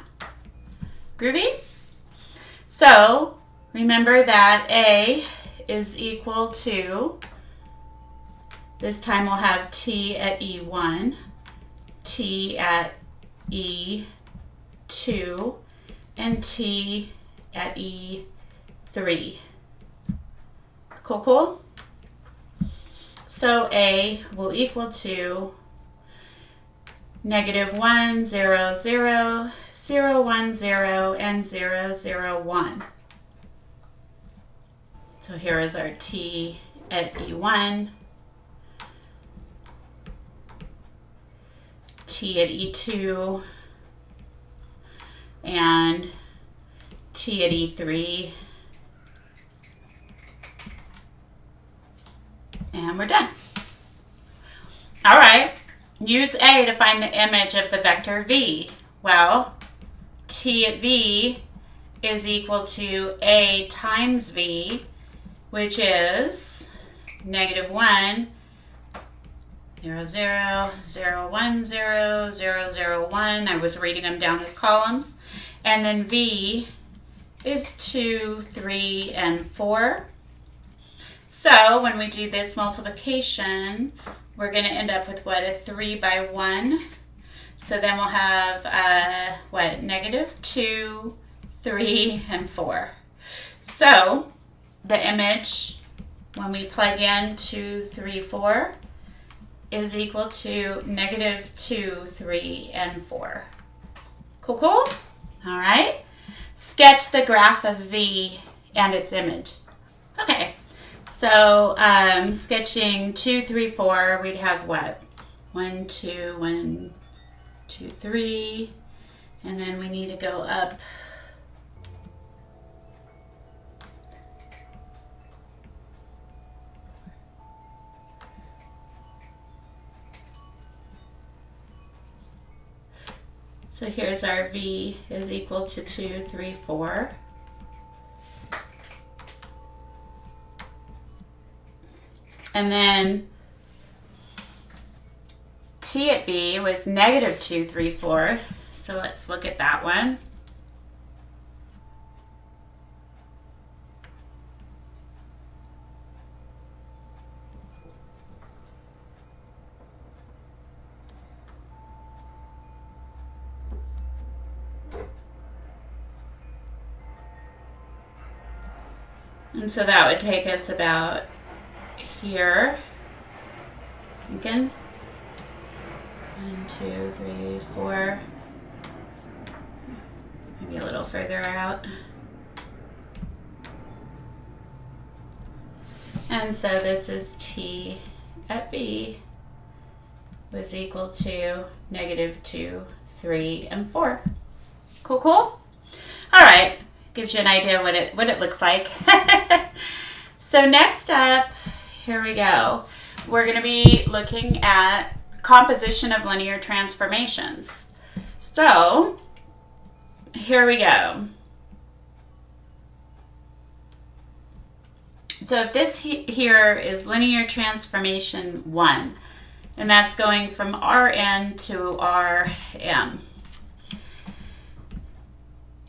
Groovy? So remember that A is equal to, this time we'll have T at E1, T at E2, and T at E3. Cool, cool? So A will equal to -1, 0, 0, 0, 1, 0, and 0, 0, 1. So here is our T at E1, T at E2, and T at E3. And we're done. All right, use A to find the image of the vector V. Well, T at V is equal to A times V, which is -1, 0, 0, 0, 1, 0, 0, 0, 1. I was reading them down as columns. And then V is 2, 3, and 4. So when we do this multiplication, we're going to end up with what? A 3 by 1. So then we'll have what? -2, 3, and 4. So the image, when we plug in 2, 3, 4, is equal to -2, 3, and 4. Cool, cool? All right. Sketch the graph of V and its image. Okay. So sketching 2, 3, 4, we'd have what? 1, 2, 1, 2, 3. And then we need to go up So here's our V is equal to 2, 3, 4. And then T at V was negative 2, 3, 4. So let's look at that one. And so that would take us about here. Thinking. 1, 2, 3, 4. Maybe a little further out. And so this is T at V was equal to negative 2, 3, and 4. Cool, cool? All right. Gives you an idea what it looks like. So next up, here we go. We're going to be looking at composition of linear transformations. So here we go. So if this here is linear transformation 1, and that's going from Rn to Rm.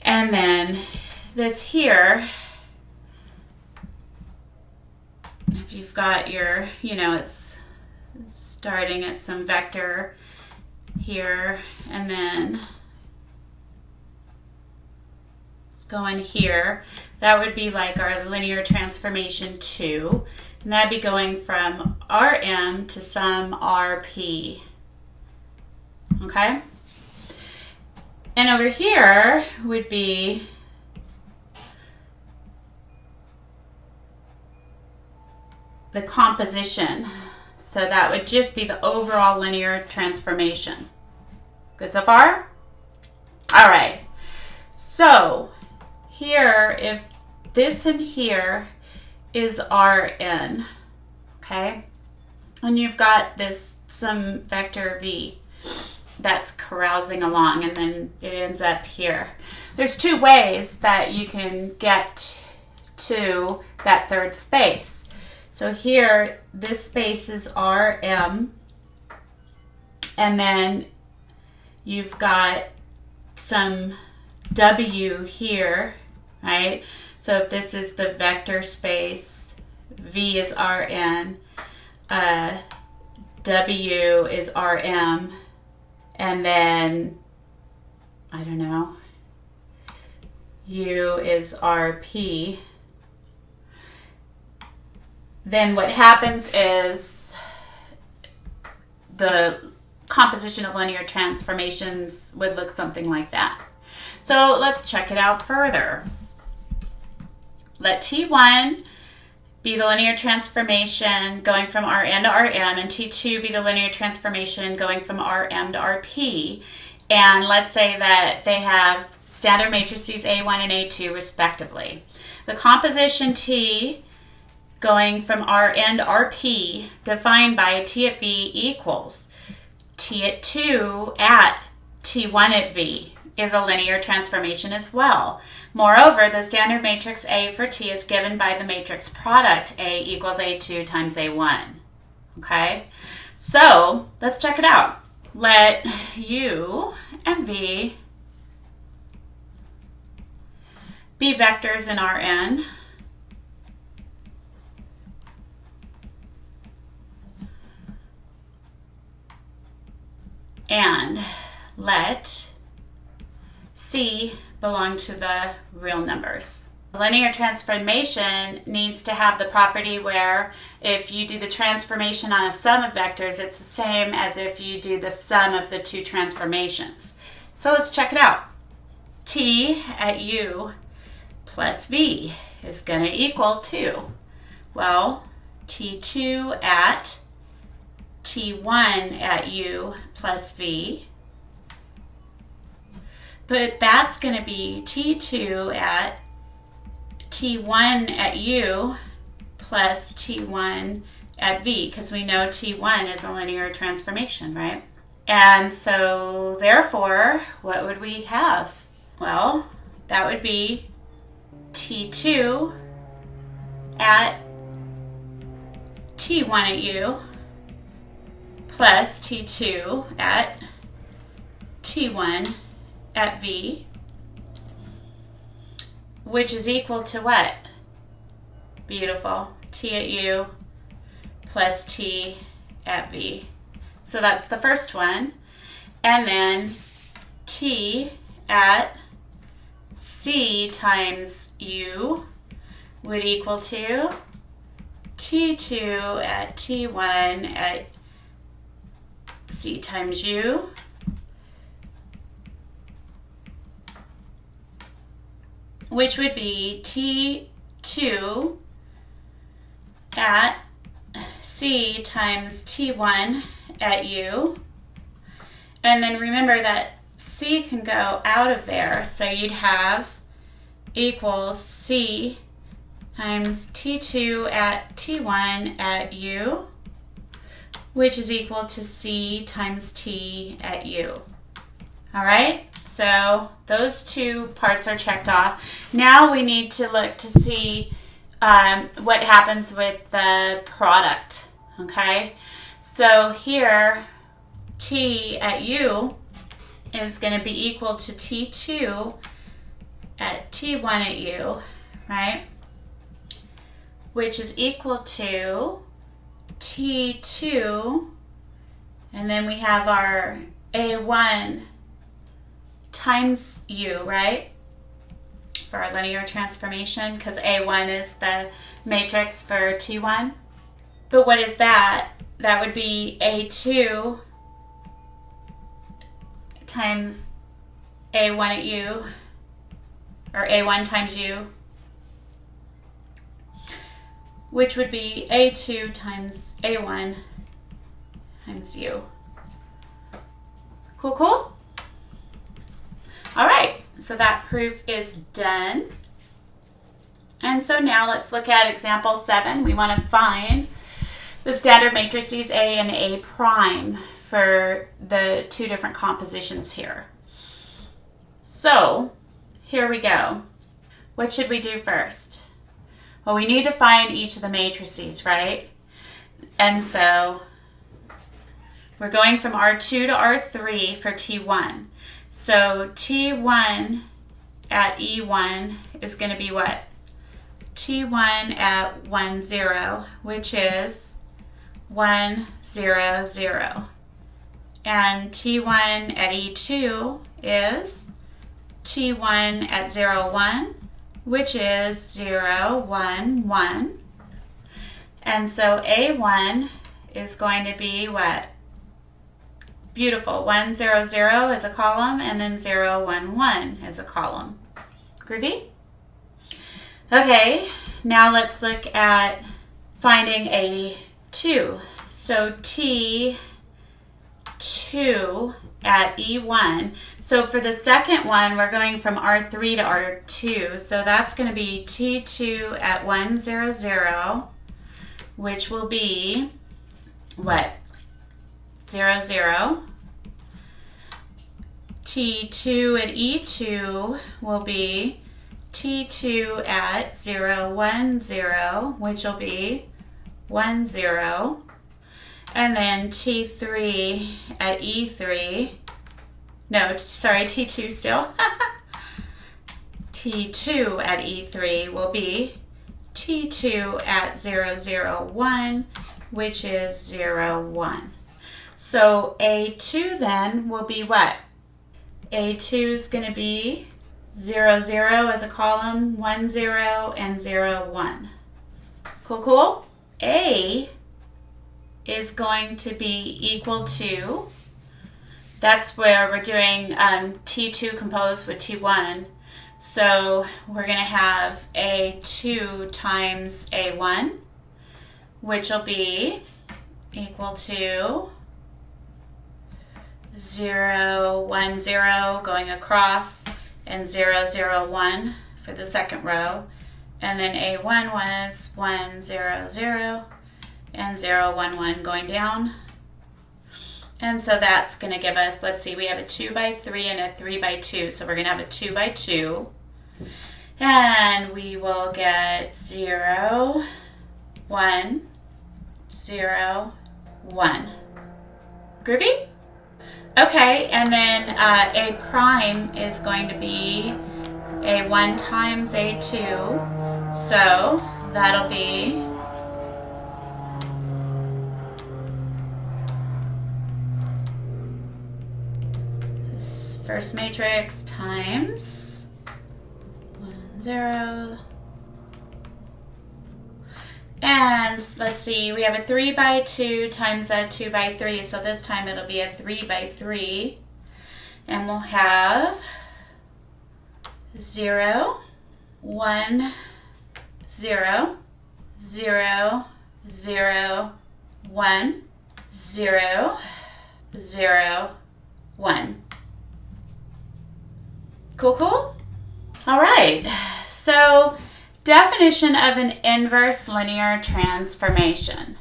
And then this here, if you've got your, it's starting at some vector here, and then going here, that would be like our linear transformation 2, and that'd be going from Rm to some Rp, okay? And over here would be the composition. So that would just be the overall linear transformation. Good so far? All right. So here, if this in here is Rn, okay? And you've got this, some vector V that's carousing along, and then it ends up here. There's two ways that you can get to that third space. So here, this space is Rm, and then you've got some W here, right? So if this is the vector space, V is Rn, W is Rm, and then, I don't know, U is Rp. Then what happens is the composition of linear transformations would look something like that. So let's check it out further. Let T1 be the linear transformation going from Rn to Rm, and T2 be the linear transformation going from Rm to Rp. And let's say that they have standard matrices A1 and A2 respectively. The composition T going from Rn to Rp defined by T at V equals T at 2 at T1 at V is a linear transformation as well. Moreover, the standard matrix A for T is given by the matrix product A equals A2 times A1. Okay? So, let's check it out. Let U and V be vectors in Rn. And let C belong to the real numbers. Linear transformation needs to have the property where if you do the transformation on a sum of vectors, it's the same as if you do the sum of the two transformations. So let's check it out. T at U plus V is going to equal to, well, T2 at T1 at U plus V. But that's going to be T2 at T1 at U plus T1 at V, because we know T1 is a linear transformation, right? And so therefore, what would we have? Well, that would be T2 at T1 at U plus T2 at T1 at V, which is equal to what? Beautiful. T at U plus T at V. So that's the first one. And then T at C times U would equal to T2 at T1 at C times U which would be T2 at C times T1 at U. And then remember that C can go out of there, so you'd have equals C times T2 at T1 at U, which is equal to C times T at U. All right, so those two parts are checked off. Now we need to look to see what happens with the product, okay? So here, T at U is going to be equal to T2 at T1 at U, right? Which is equal to T2, and then we have our A1 times U, right? For our linear transformation, because A1 is the matrix for T1. But what is that? That would be A2 times A1 at U, or A1 times U, which would be A2 times A1 times U. Cool, cool? All right, so that proof is done. And so now let's look at example 7. We want to find the standard matrices A and A prime for the two different compositions here. So here we go. What should we do first? Well, we need to find each of the matrices, right? And so we're going from R2 to R3 for T1. So T1 at E1 is going to be what? T1 at 1, 0, which is 1, 0, 0. And T1 at E2 is T1 at 0, 1, which is 0, 1, 1. And so A1 is going to be what? Beautiful. 1, 0, 0 as a column, and then 0, 1, 1 as a column. Groovy? Okay, now let's look at finding A2. So T2 at E1. So for the second one, we're going from R3 to R2. So that's going to be T2 at 1, 0, 0, which will be what? 0, 0. T2 at E2 will be T2 at 0, 1, 0, which will be 1, 0. And then T3 at E3, no, sorry, T2 still. T2 at E3 will be T2 at 0, 0, 1, which is 0, 1. So A2 then will be what? A2 is going to be 0, 0 as a column, 1, 0, and 0, 1. Cool, cool? A is going to be equal to, that's where we're doing T2 composed with T1. So we're going to have A2 times A1, which will be equal to 0, 1, 0 going across, and 0, 0, 1 for the second row. And then A1 was 1, 0, 0, and 0, 1, 1 going down. And so that's going to give us, let's see, we have a 2 by 3 and a 3 by 2. So we're going to have a 2 by 2. And we will get 0, 1, 0, 1. Groovy? Okay, and then A prime is going to be A1 times A2. So that'll be this first matrix times 1, 0. And let's see, we have a 3 by 2 times a 2 by 3. So this time it'll be a 3 by 3. And we'll have 0, 1, 0, 0, 0, 1, 0, 0, 1. Cool, cool? All right, so definition of an inverse linear transformation.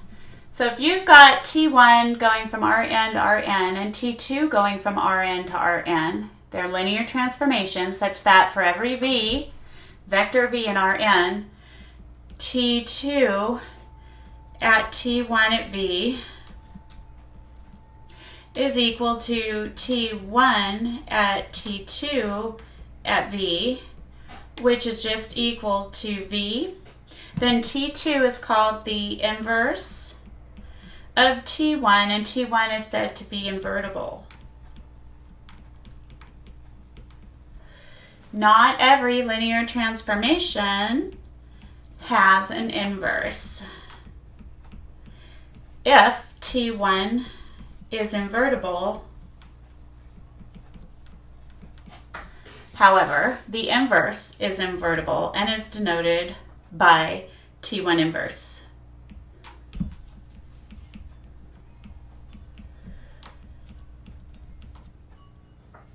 So if you've got T1 going from Rn to Rn and T2 going from Rn to Rn, they're linear transformations such that for every v, vector v in Rn, T2 at T1 at v is equal to T1 at T2 at v, which is just equal to v. Then T2 is called the inverse of T1, and T1 is said to be invertible. Not every linear transformation has an inverse. If T1 is invertible, however, the inverse is invertible and is denoted by T1 inverse.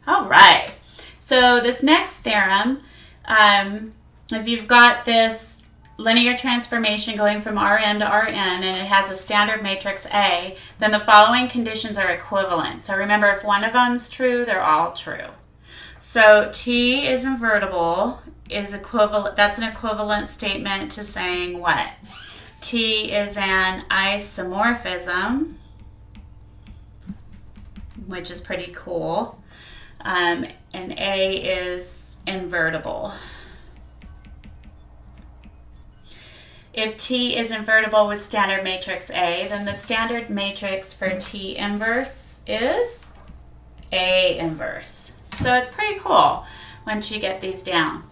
All right, so this next theorem, if you've got this linear transformation going from Rn to Rn and it has a standard matrix A, then the following conditions are equivalent. So remember, if one of them's true, they're all true. So T is invertible is equivalent. That's an equivalent statement to saying what? T is an isomorphism, which is pretty cool. And A is invertible. If T is invertible with standard matrix A, then the standard matrix for T inverse is A inverse. So it's pretty cool once you get these down.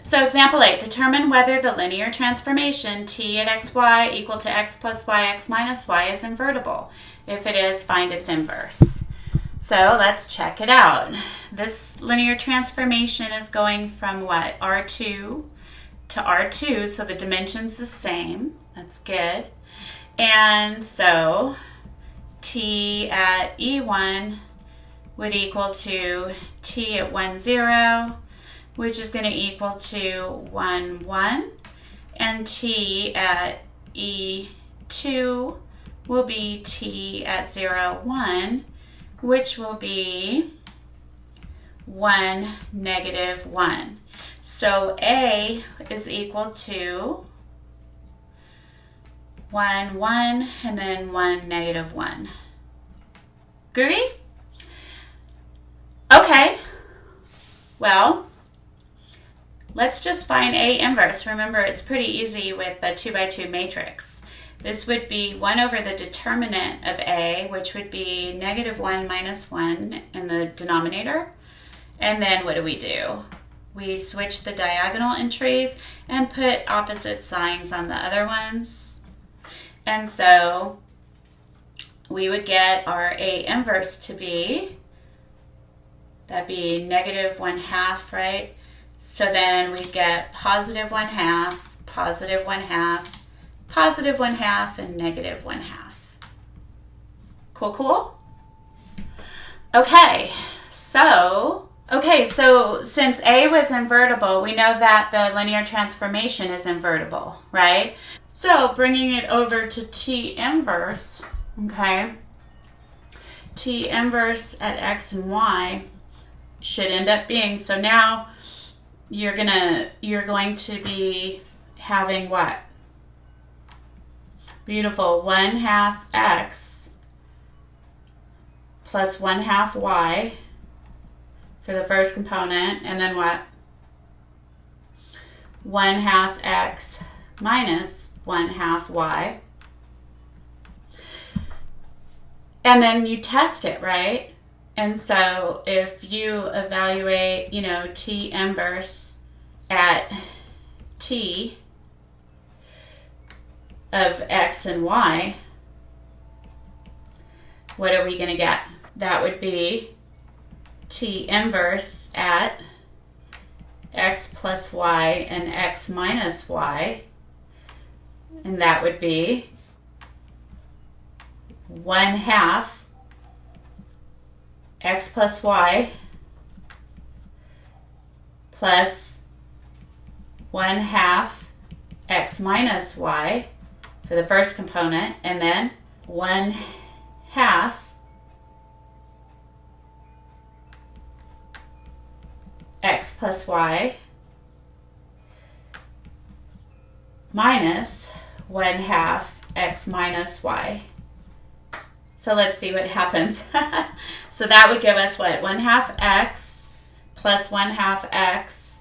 So example 8, determine whether the linear transformation T at xy equal to x plus y x minus y is invertible. If it is, find its inverse. So let's check it out. This linear transformation is going from what? R2 to R2, so the dimension's the same. That's good. And so T at E1 would equal to T at 1, 0, which is going to equal to 1, 1. And T at E2 will be T at 0, 1, which will be 1, negative 1. So A is equal to 1, 1, and then 1, negative 1. Groovy? Okay, well, let's just find A inverse. Remember, it's pretty easy with the 2 by 2 matrix. This would be 1 over the determinant of A, which would be negative 1 minus 1 in the denominator. And then what do? We switch the diagonal entries and put opposite signs on the other ones. And so we would get our A inverse to be, that'd be negative 1/2, right? So then we get positive 1/2, positive 1/2, positive 1/2, and negative 1/2. Cool, cool? Okay, so since A was invertible, we know that the linear transformation is invertible, right? So bringing it over to T inverse, okay? T inverse at x and y should end up being, so now you're going to be having what? Beautiful, 1/2 x plus 1/2 y for the first component, and then what? 1/2 x minus 1/2 y. And then you test it, right? And so if you evaluate, T inverse at t of x and y, what are we going to get? That would be T inverse at x plus y and x minus y, and that would be 1/2 x plus y plus 1/2 x minus y for the first component, and then 1/2 x plus y minus 1/2 x minus y. So let's see what happens. So that would give us what? 1/2 x plus 1/2 x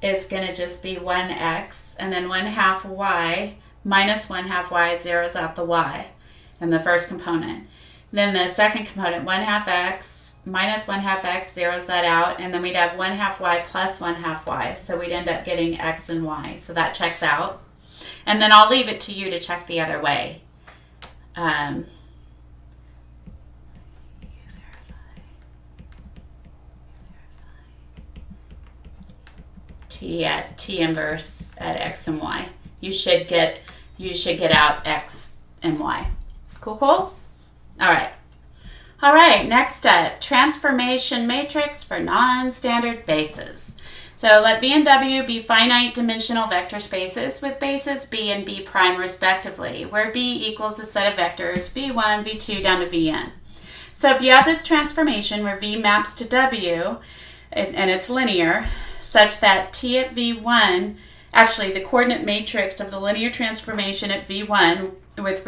is going to just be 1x, and then 1/2 y minus 1/2 y zeroes out the y in the first component. Then the second component, 1/2 x minus 1/2 x zeroes that out, and then we'd have 1/2 y plus 1/2 y. So we'd end up getting x and y. So that checks out. And then I'll leave it to you to check the other way. T inverse at x and y. You should get out x and y. Cool? All right, next step, transformation matrix for non-standard bases. So let V and W be finite dimensional vector spaces with bases B and B prime respectively, where B equals a set of vectors V1, V2 down to Vn. So if you have this transformation where V maps to W, and it's linear, such that T at V1, actually the coordinate matrix of the linear transformation at V1 with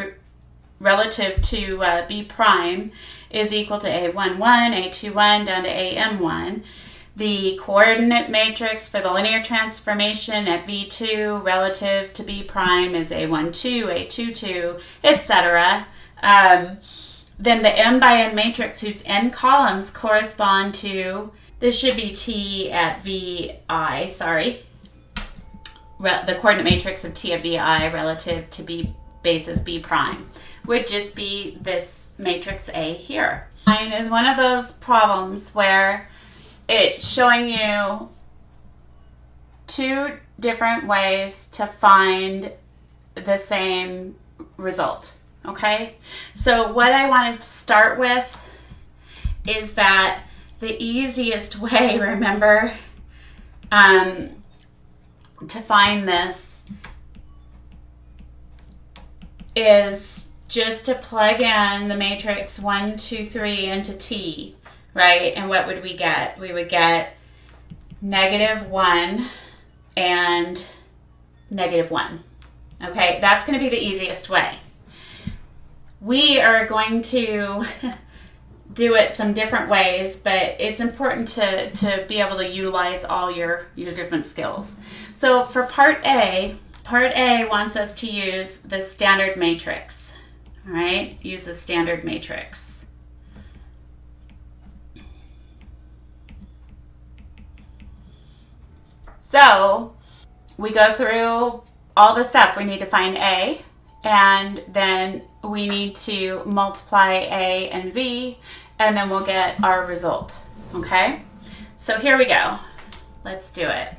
relative to B prime is equal to A11, A21 down to AM1. The coordinate matrix for the linear transformation at V2 relative to B prime is A12, A22, etc. Then the M by N matrix whose N columns correspond to, this should be T at VI, the coordinate matrix of T at VI relative to B basis B prime would just be this matrix A here. Mine is one of those problems where it's showing you two different ways to find the same result, okay? So what I wanted to start with is that the easiest way, remember, to find this is just to plug in the matrix 1, 2, 3 into T, right? And what would we get? We would get -1 and -1. Okay, that's going to be the easiest way. We are going to do it some different ways, but it's important to be able to utilize all your different skills. So for part A wants us to use the standard matrix. All right, use the standard matrix. So we go through all the stuff. We need to find A, and then we need to multiply A and V, and then we'll get our result, okay? So here we go. Let's do it.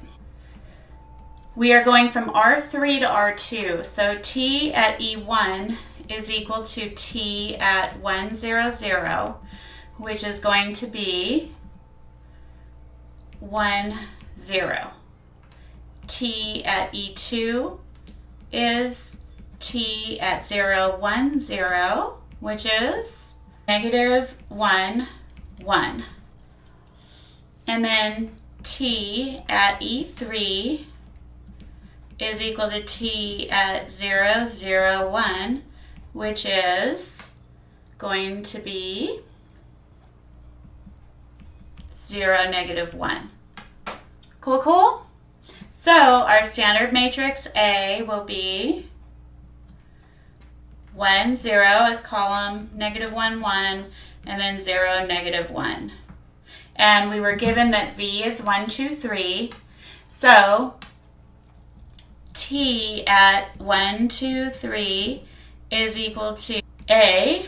We are going from R3 to R2. So T at E1 is equal to T at 1, 0, 0, which is going to be 1, 0. T at E2 is T at 0, 1, 0, which is negative 1, 1. And then t at E3 is equal to t at 0, 0, 1, which is going to be 0, negative 1. Cool, cool? So our standard matrix A will be 1, 0 as column, negative 1, 1, and then 0, negative 1. And we were given that V is 1, 2, 3. So T at 1, 2, 3 is equal to A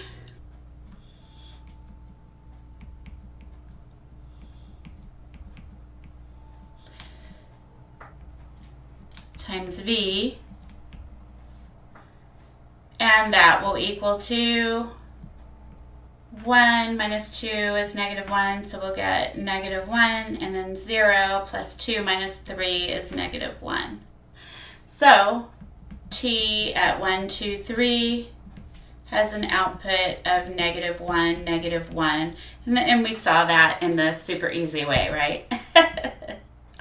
times V, and that will equal to 1 minus 2 is negative 1, so we'll get negative 1, and then 0 plus 2 minus 3 is negative 1. So T at 1, 2, 3 has an output of negative 1, negative 1, and we saw that in the super easy way, right?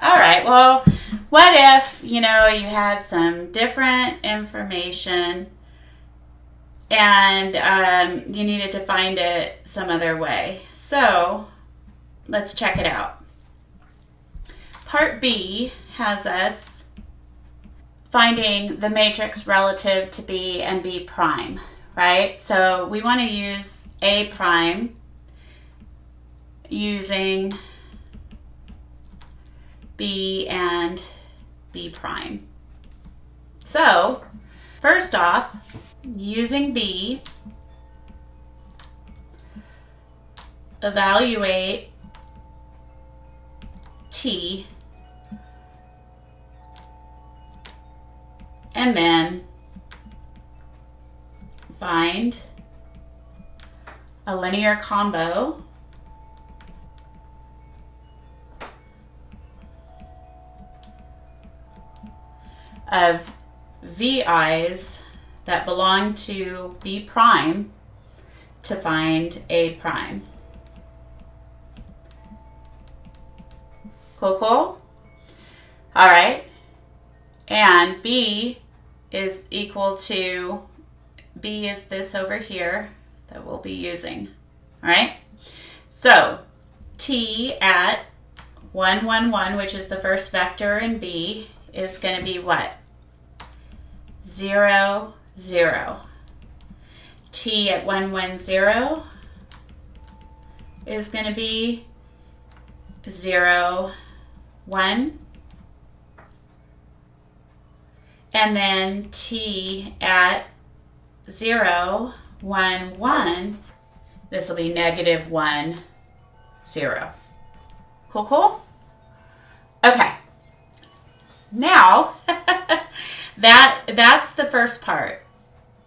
All right, well, what if, you had some different information and you needed to find it some other way? So let's check it out. Part B has us finding the matrix relative to B and B prime, right? So we want to use A prime using B and B prime. So first off, using B, evaluate T, and then find a linear combo of VI's that belong to B prime to find A prime. Cool, cool? All right. And B is equal to, B is this over here that we'll be using. All right. So T at 1, 1, 1, which is the first vector in B, is going to be what? 0, 0. T at 1, 1, 0 is going to be 0, 1. And then T at 0, 1, 1, this will be negative 1, 0. Cool, cool? Okay. Now, that's the first part.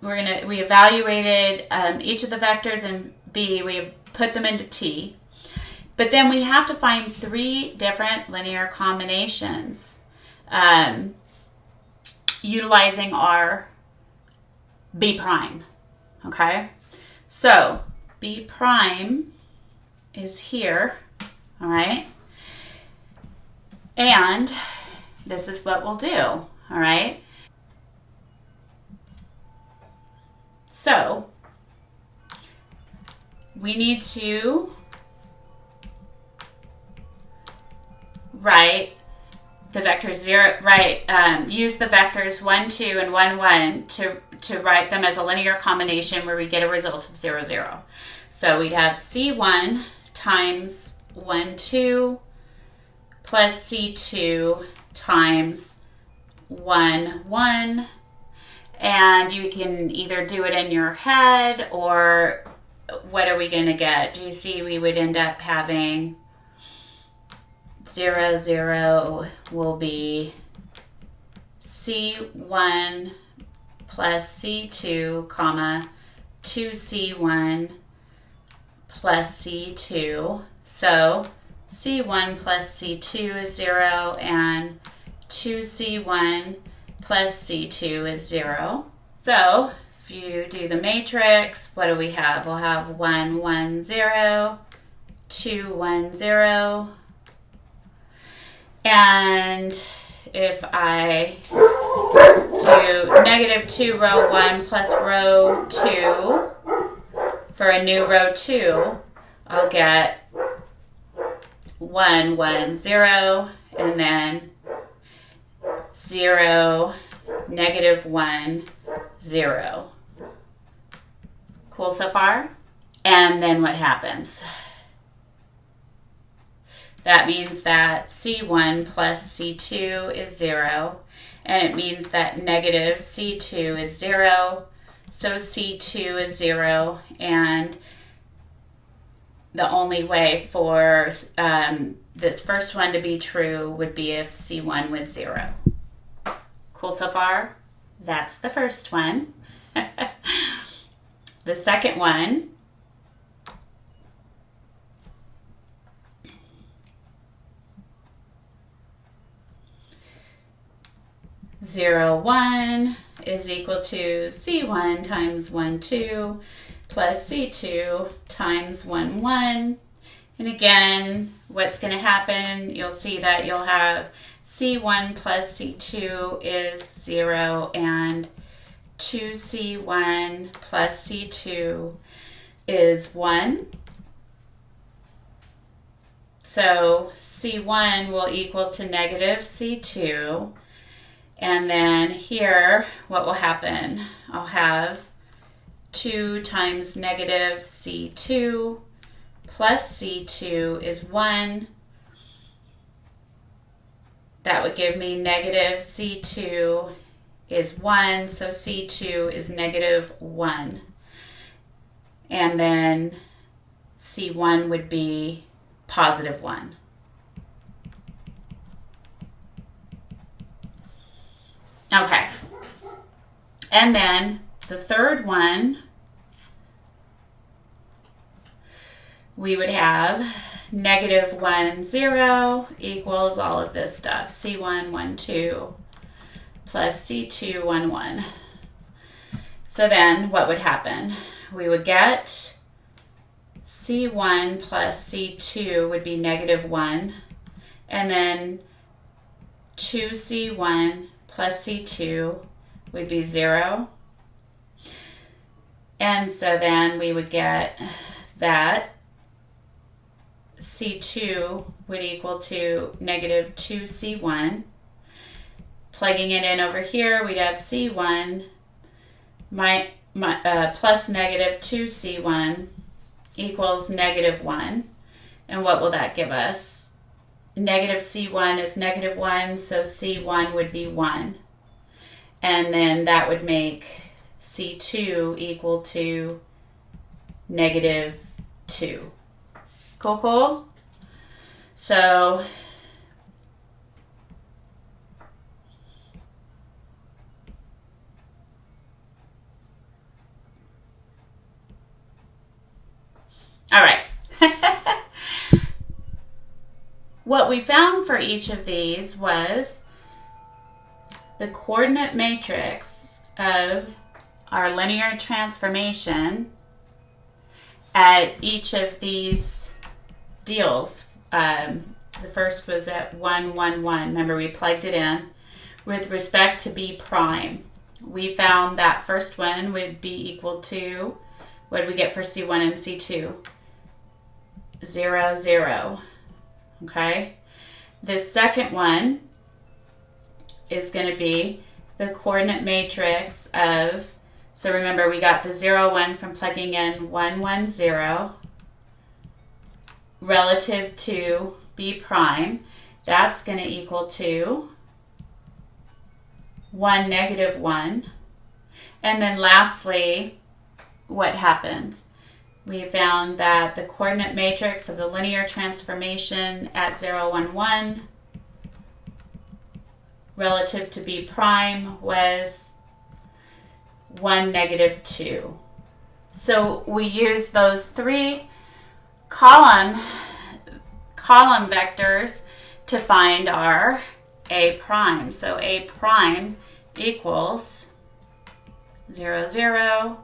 We evaluated each of the vectors in B. We put them into T. But then we have to find 3 different linear combinations utilizing our B prime. Okay? So B prime is here. All right? And this is what we'll do. All right? So we need to write the vectors 0, use the vectors 1, 2, and 1, 1 to write them as a linear combination where we get a result of 0, 0. So we'd have C1 times 1, 2 plus C2 times 1, 1. And you can either do it in your head, or what are we going to get? Do you see we would end up having 0, 0 will be C1 plus C2, comma, 2C1 plus C2. So C1 plus C2 is 0, and 2C1 plus C2 is 0. So if you do the matrix, what do we have? We'll have 1, 1, 0, 2, 1, 0. And if I do negative 2 row 1 plus row 2 for a new row 2, I'll get 1, 1, 0, and then 0, negative 1, 0. Cool so far? And then what happens? That means that C1 plus C2 is 0, and it means that negative C2 is 0, so C2 is 0, and the only way for this first one to be true would be if C1 was 0. Cool so far? That's the first one. The second one, zero, 1 is equal to C1 times 1, 2 plus C2 times 1, 1. And again, what's going to happen, you'll see that you'll have C1 plus C2 is 0 and 2C1 plus C2 is 1. So C1 will equal to negative C2. And then here, what will happen? I'll have 2 times negative C2 plus C2 is 1. That would give me negative C2 is 1, so C2 is negative 1. And then C1 would be positive 1. Okay. And then the third one, we would have negative 1, 0 equals all of this stuff. C1, 1, 2 plus C2, 1, 1. So then what would happen? We would get C1 plus C2 would be negative 1. And then 2C1 plus C2 would be 0. And so then we would get that C2 would equal to negative 2C1. Plugging it in over here, we'd have C1 plus negative 2C1 equals negative 1. And what will that give us? Negative C1 is negative 1, so C1 would be 1. And then that would make C2 equal to negative 2. Cool, cool? So all right. What we found for each of these was the coordinate matrix of our linear transformation at each of these deals. The first was at 1, 1, 1. Remember, we plugged it in with respect to B prime. We found that first one would be equal to, what did we get for C1 and C2? 0, 0. Okay? The second one is going to be the coordinate matrix of, so remember we got the 0, 1 from plugging in 1, 1, 0 relative to B prime. That's going to equal to 1, negative 1. And then lastly, what happens? We found that the coordinate matrix of the linear transformation at 0, 1, 1 relative to B prime was 1, negative 2. So we use those three column vectors to find our A prime. So A prime equals 0, 0,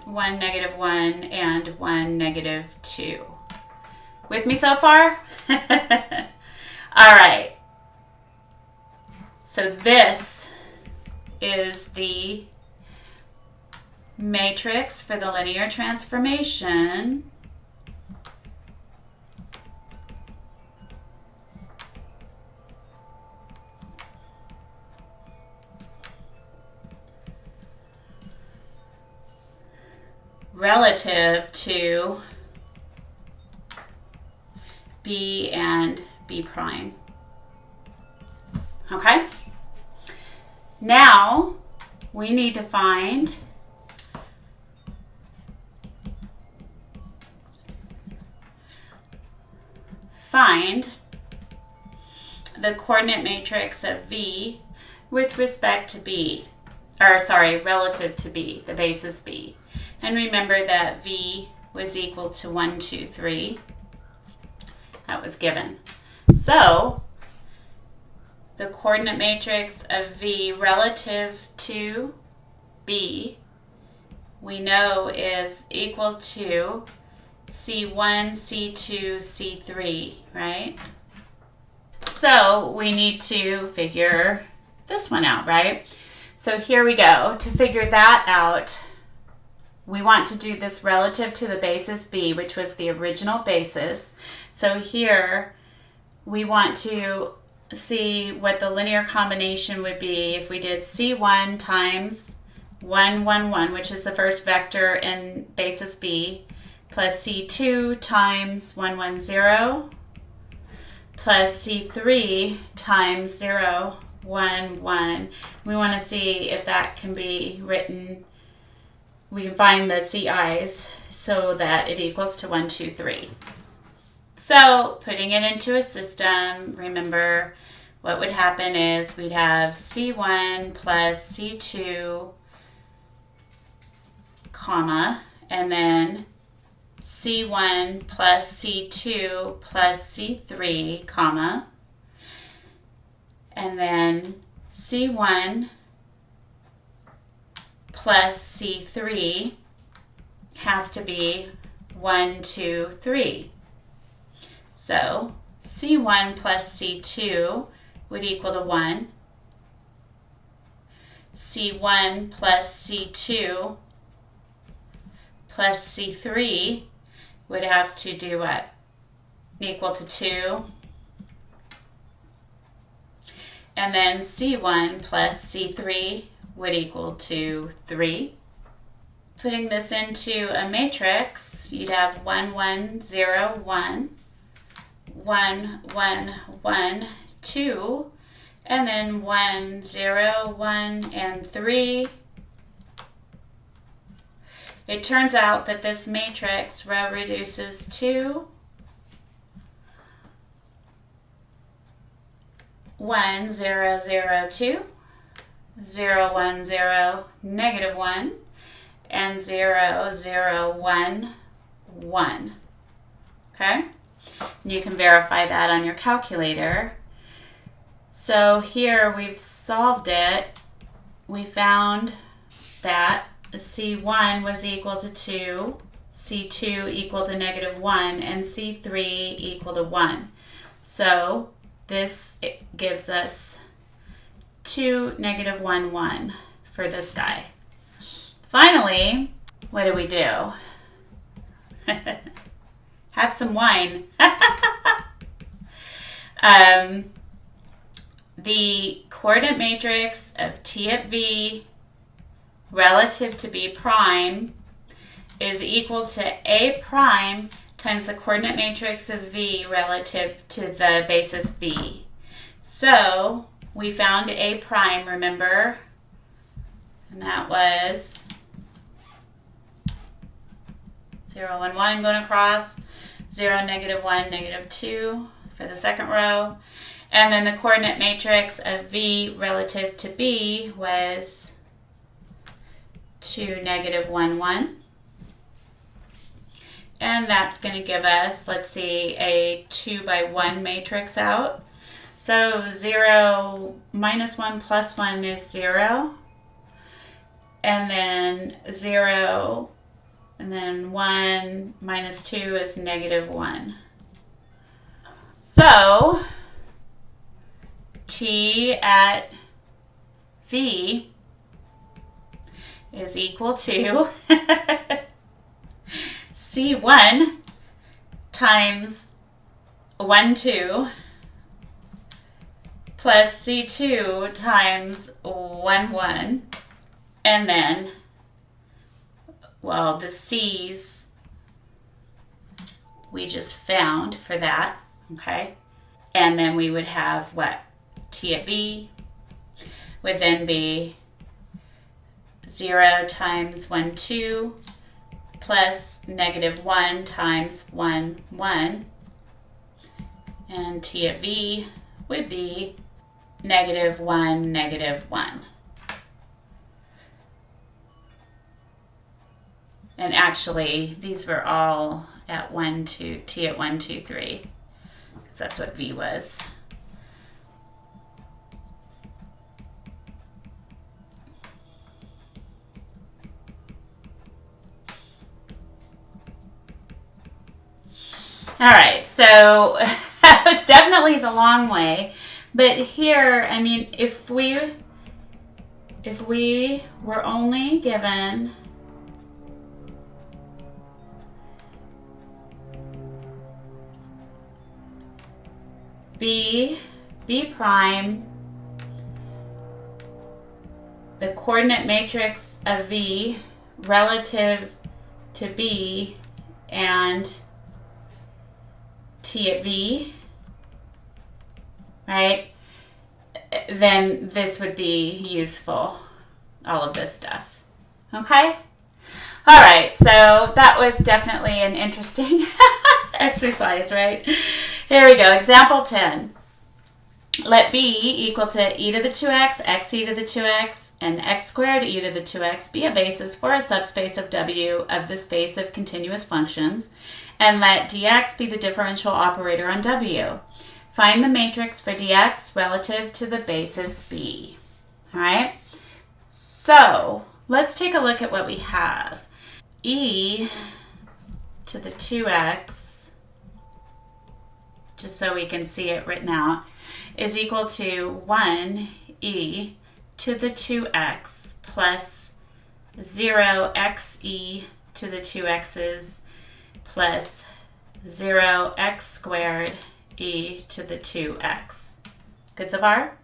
1, negative 1, and 1, negative 2. With me so far? All right. So this is the matrix for the linear transformation relative to B and B prime. Okay? Now we need to find the coordinate matrix of V with respect to B, or sorry, relative to B, the basis B. And remember that V was equal to 1, 2, 3. That was given. So the coordinate matrix of V relative to B, we know is equal to C1, C2, C3, right? So we need to figure this one out, right? So here we go. To figure that out, we want to do this relative to the basis B, which was the original basis. So here we want to see what the linear combination would be if we did C1 times 1, 1, 1, which is the first vector in basis B, plus C2 times 1, 1, 0, plus C3 times 0, 1, 1. We want to see if that can be written. We can find the CIs so that it equals to 1, 2, 3. So putting it into a system, remember what would happen is we'd have C1 plus C2, comma, and then C1 plus C2 plus C3, comma, and then C1 plus C3 has to be 1, 2, 3. So C1 plus C2 would equal to 1. C1 plus C2 plus C3 would have to do what? Equal to 2. And then C1 plus C3 would equal to 3. Putting this into a matrix, you'd have 1, 1, 0, 1, 1, 1, 1, 2, and then 1, 0, 1, and 3. It turns out that this matrix row reduces to 1, 0, 0, 2, 0, 1, 0, negative 1, and 0, 0, 1, 1. Okay? And you can verify that on your calculator. So here we've solved it. We found that C1 was equal to 2, C2 equal to negative 1, and C3 equal to 1. So this gives us 2, negative 1, 1 for this guy. Finally, what do we do? Have some wine. The coordinate matrix of T at V relative to B prime is equal to A prime times the coordinate matrix of V relative to the basis B. So we found A prime, remember? And that was 0, 1, 1 going across, 0, negative 1, negative 2 for the second row. And then the coordinate matrix of V relative to B was 2, negative 1, 1. And that's going to give us, let's see, a 2 by 1 matrix out. So 0 minus 1 plus 1 is 0. and then 0, and then 1 minus 2 is negative 1. So t at v is equal to c1 times 1, 2 plus c2 times 1, 1. And then, well, the c's we just found for that, okay? And then we would have what? T at v would then be 0 times 1, 2 plus negative 1 times 1, 1. And t at v would be negative 1, negative 1. And actually, these were all at 1, 2, t at 1, 2, 3, because that's what v was. All right, so that was definitely the long way. But here, I mean, if we were only given b prime, the coordinate matrix of v relative to b, and t at v, right, then this would be useful, all of this stuff. Okay? All right, so that was definitely an interesting exercise, right? Here we go. Example 10. Let b equal to e to the 2x, x e to the 2x, and x squared e to the 2x be a basis for a subspace of W of the space of continuous functions, and let dx be the differential operator on W. Find the matrix for dx relative to the basis B. All right? So let's take a look at what we have. E to the 2x, just so we can see it written out, is equal to 1e to the 2x plus 0xe to the 2x's plus 0x squared e to the 2x. Good so far?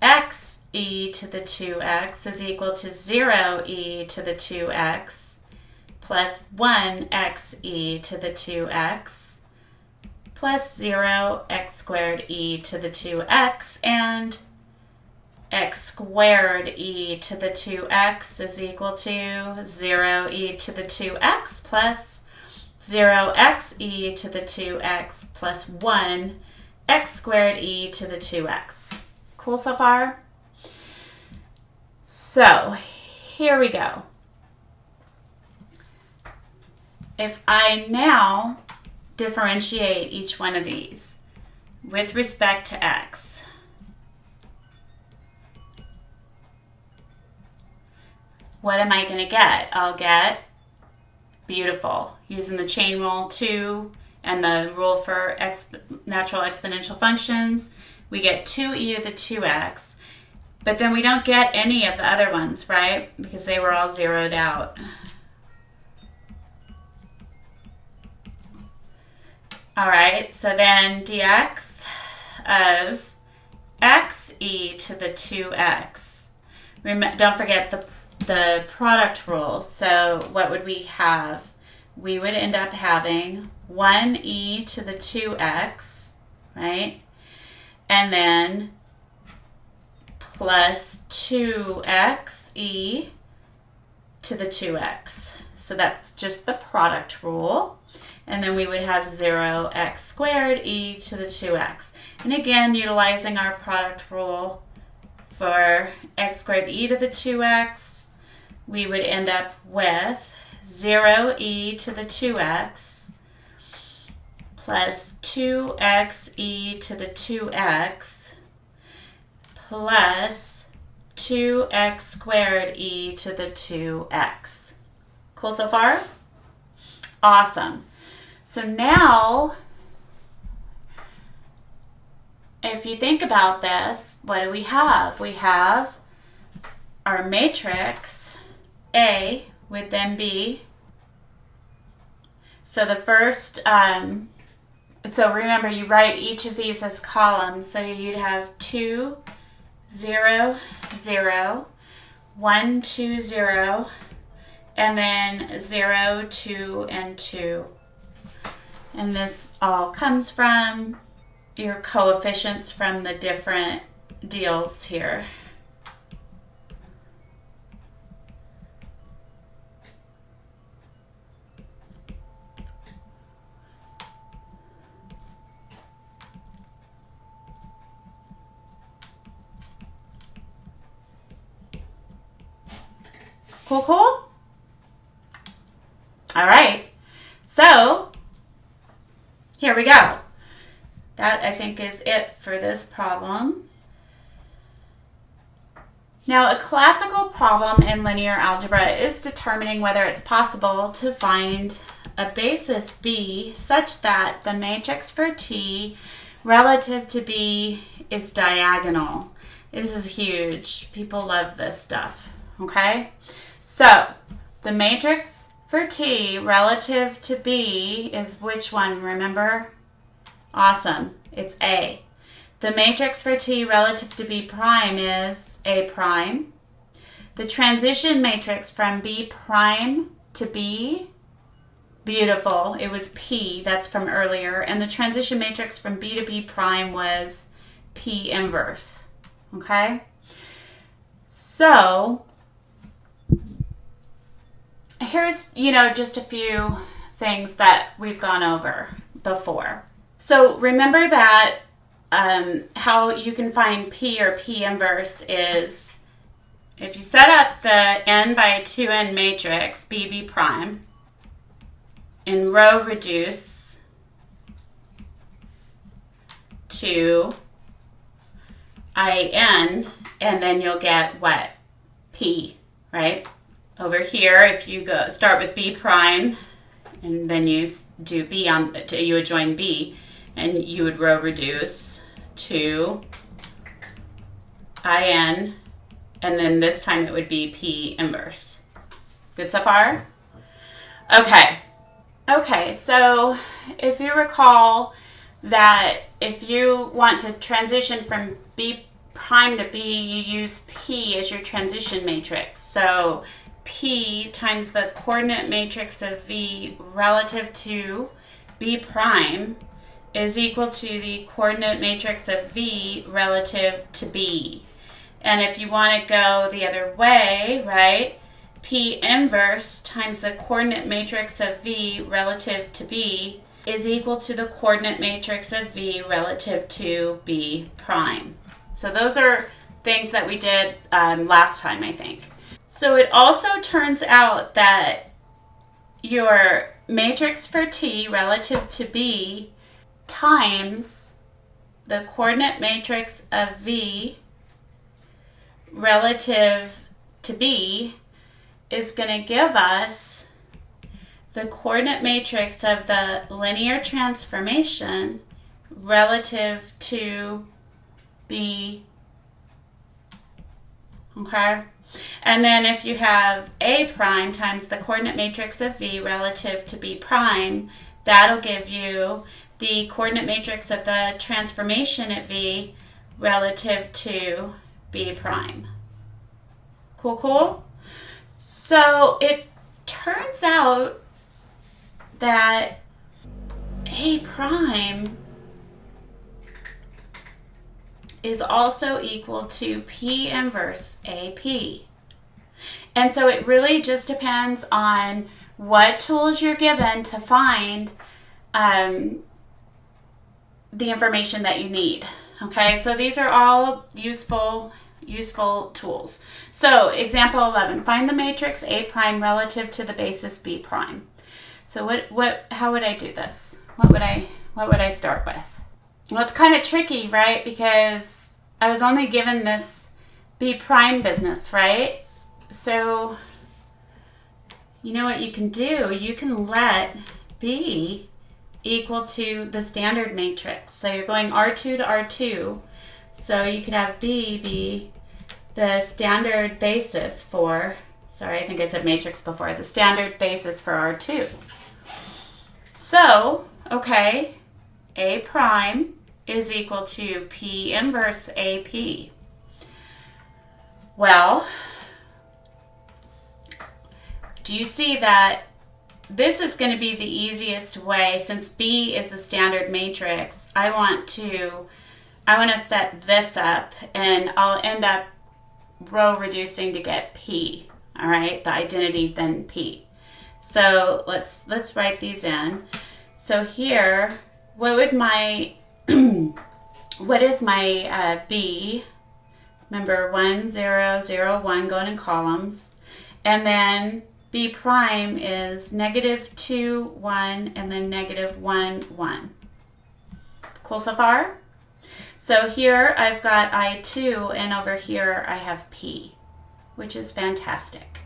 X e to the 2x is equal to 0e to the 2x plus 1xe to the 2x plus 0x squared e to the 2x, and x squared e to the 2x is equal to 0e to the 2x plus 0x e to the 2x plus 1 x squared e to the 2x. Cool so far? So here we go. If I now differentiate each one of these with respect to x, what am I going to get? I'll get, beautiful, using the chain rule 2 and the rule for natural exponential functions, we get 2e to the 2x, but then we don't get any of the other ones, right? Because they were all zeroed out. All right, so then dx of x e to the 2x. Don't forget the product rule. So what would we have? We would end up having 1e to the 2x, right? And then plus 2xe to the 2x. So that's just the product rule. And then we would have 0x squared e to the 2x. And again, utilizing our product rule for x squared e to the 2x, we would end up with 0e to the 2x plus 2x e to the 2x plus 2x squared e to the 2x. Cool so far? Awesome. So now, if you think about this, what do we have? We have our matrix A with then B. So the first, so remember you write each of these as columns. So you'd have 2, 0, 0, 1, 2, 0, and then 0, 2, and 2. And this all comes from your coefficients from the different deals here. Cool, cool? All right. So, here we go. That, I think, is it for this problem. Now, a classical problem in linear algebra is determining whether it's possible to find a basis B such that the matrix for T relative to B is diagonal. This is huge. People love this stuff, okay? So, the matrix for T relative to B is which one, remember? Awesome. It's A. The matrix for T relative to B prime is A prime. The transition matrix from B prime to B, beautiful. It was P, that's from earlier. And the transition matrix from B to B prime was P inverse. Okay? So, here's, just a few things that we've gone over before. So remember that how you can find P or P inverse is if you set up the n by 2n matrix, BB prime, in row reduce to IN, and then you'll get what? P, right? Over here, if you start with B prime, and then you do B you would join B, and you would row reduce to IN, and then this time it would be P inverse. Good so far? Okay, so if you recall that if you want to transition from B prime to B, you use P as your transition matrix. So P times the coordinate matrix of V relative to B prime is equal to the coordinate matrix of V relative to B. And if you want to go the other way, right, P inverse times the coordinate matrix of V relative to B is equal to the coordinate matrix of V relative to B prime. So those are things that we did last time, I think. So it also turns out that your matrix for T relative to B times the coordinate matrix of V relative to B is going to give us the coordinate matrix of the linear transformation relative to B. Okay? And then if you have A prime times the coordinate matrix of V relative to B prime, that'll give you the coordinate matrix of the transformation at V relative to B prime. Cool, cool? So it turns out that A prime is also equal to P inverse AP. And so it really just depends on what tools you're given to find the information that you need. Okay, so these are all useful tools. So example 11, find the matrix A prime relative to the basis B prime. So how would I do this? What would I start with? Well, it's kind of tricky, right? Because I was only given this B prime business, right? So you know what you can do? You can let B equal to the standard matrix. So you're going R2 to R2. So you could have B be the standard basis for, sorry, I think I said matrix before, the standard basis for R2. So, okay, A prime is equal to P inverse AP. Well, do you see that this is going to be the easiest way? Since B is the standard matrix, I want to set this up, and I'll end up row reducing to get P. All right, the identity then P. So let's write these in. So here, what would my what is my B? Remember 1, 0, 0, 1 going in columns, and then B prime is -2, 1, and then -1, 1. Cool so far? So here I've got I2, and over here I have P, which is fantastic.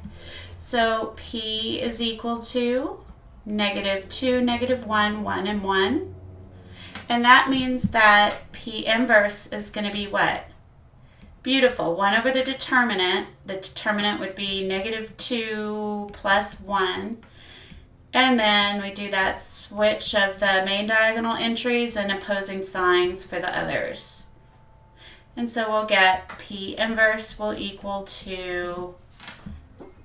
So P is equal to -2, -1, 1, and 1. And that means that P inverse is going to be what? Beautiful. 1 over the determinant. The determinant would be -2 plus 1. And then we do that switch of the main diagonal entries and opposing signs for the others. And so we'll get P inverse will equal to,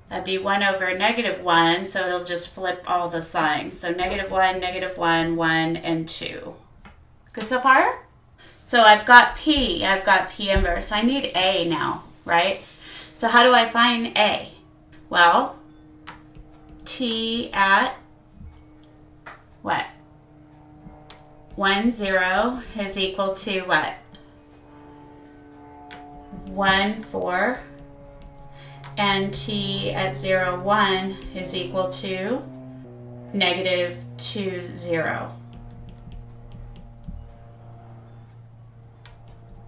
that'd be 1 over -1, so it'll just flip all the signs. So -1, -1, 1, and 2. Good so far? So I've got P inverse. I need A now, right? So how do I find A? Well, T at what? 1, 0 is equal to what? 1, 4. And T at 0, 1 is equal to -2, 0.